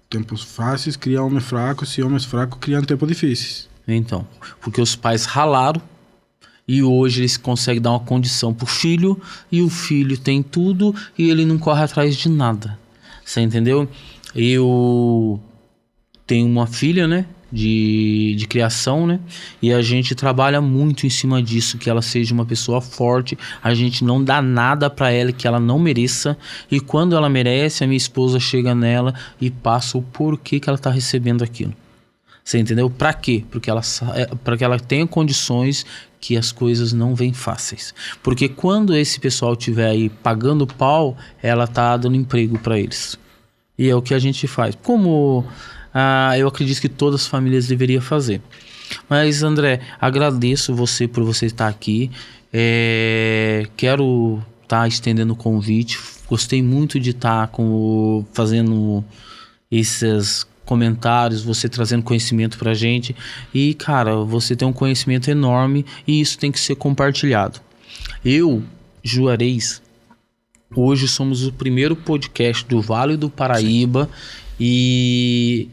Tempos fáceis criam homens fracos, e homens fracos criam tempos difíceis.
Então, porque os pais ralaram e hoje eles conseguem dar uma condição pro filho e o filho tem tudo e ele não corre atrás de nada. Você entendeu? Eu tenho uma filha, né? De criação, né? E a gente trabalha muito em cima disso, que ela seja uma pessoa forte. A gente não dá nada pra ela que ela não mereça. E quando ela merece, a minha esposa chega nela e passa o porquê que ela tá recebendo aquilo. Você entendeu? Pra quê? Para que ela tenha condições que as coisas não vêm fáceis. Porque quando esse pessoal estiver aí pagando pau, ela tá dando emprego pra eles. E é o que a gente faz. Como eu acredito que todas as famílias deveriam fazer. Mas, André, agradeço você por você estar aqui. Quero estar estendendo o convite. Gostei muito de estar fazendo esses comentários, você trazendo conhecimento pra gente. E, cara, você tem um conhecimento enorme e isso tem que ser compartilhado. Eu, Juarez, hoje somos o primeiro podcast do Vale do Paraíba. E,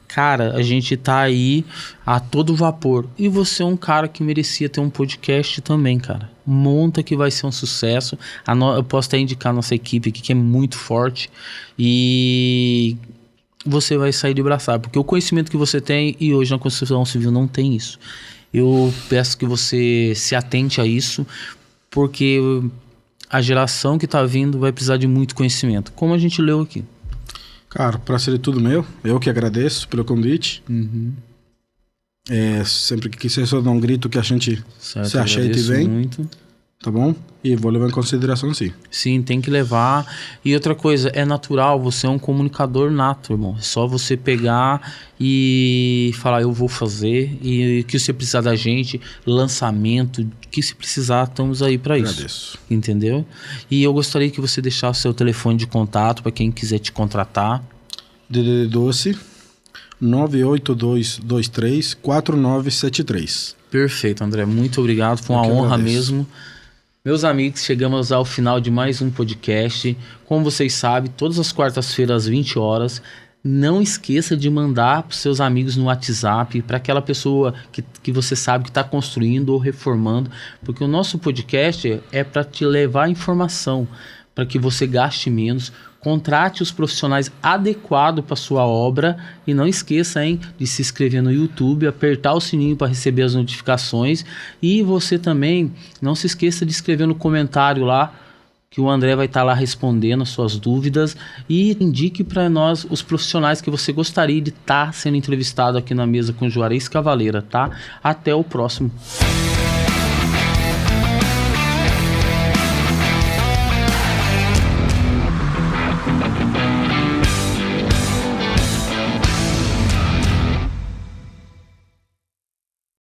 cara, a gente tá aí a todo vapor. E você é um cara que merecia ter um podcast também, cara. Monta que vai ser um sucesso. Eu posso até indicar a nossa equipe aqui, que é muito forte. E você vai sair de braçada, porque o conhecimento que você tem, e hoje na construção civil não tem isso. Eu peço que você se atente a isso, porque a geração que tá vindo vai precisar de muito conhecimento, como a gente leu aqui.
Cara, o prazer é tudo meu. Eu que agradeço pelo convite. Sempre que quiser só dar um grito que a gente se ajeita e vem. Muito. Tá bom? E vou levar em consideração, sim.
Sim, tem que levar. E outra coisa, é natural, você é um comunicador nato, irmão. É só você pegar e falar, eu vou fazer. E que você precisar da gente, lançamento, que se precisar, estamos aí para isso.
Agradeço.
Entendeu? E eu gostaria que você deixasse seu telefone de contato para quem quiser te contratar.
DDD 12 98223 4973.
Perfeito, André. Muito obrigado. Foi uma honra mesmo. Meus amigos, chegamos ao final de mais um podcast. Como vocês sabem, todas as quartas-feiras às 20 horas. Não esqueça de mandar para os seus amigos no WhatsApp, para aquela pessoa que você sabe que está construindo ou reformando. Porque o nosso podcast é para te levar informação, para que você gaste menos. Contrate os profissionais adequados para sua obra e não esqueça, de se inscrever no YouTube, apertar o sininho para receber as notificações e você também não se esqueça de escrever no comentário lá que o André vai estar lá respondendo as suas dúvidas e indique para nós os profissionais que você gostaria de estar sendo entrevistado aqui na mesa com Juarez Cavaleira, tá? Até o próximo.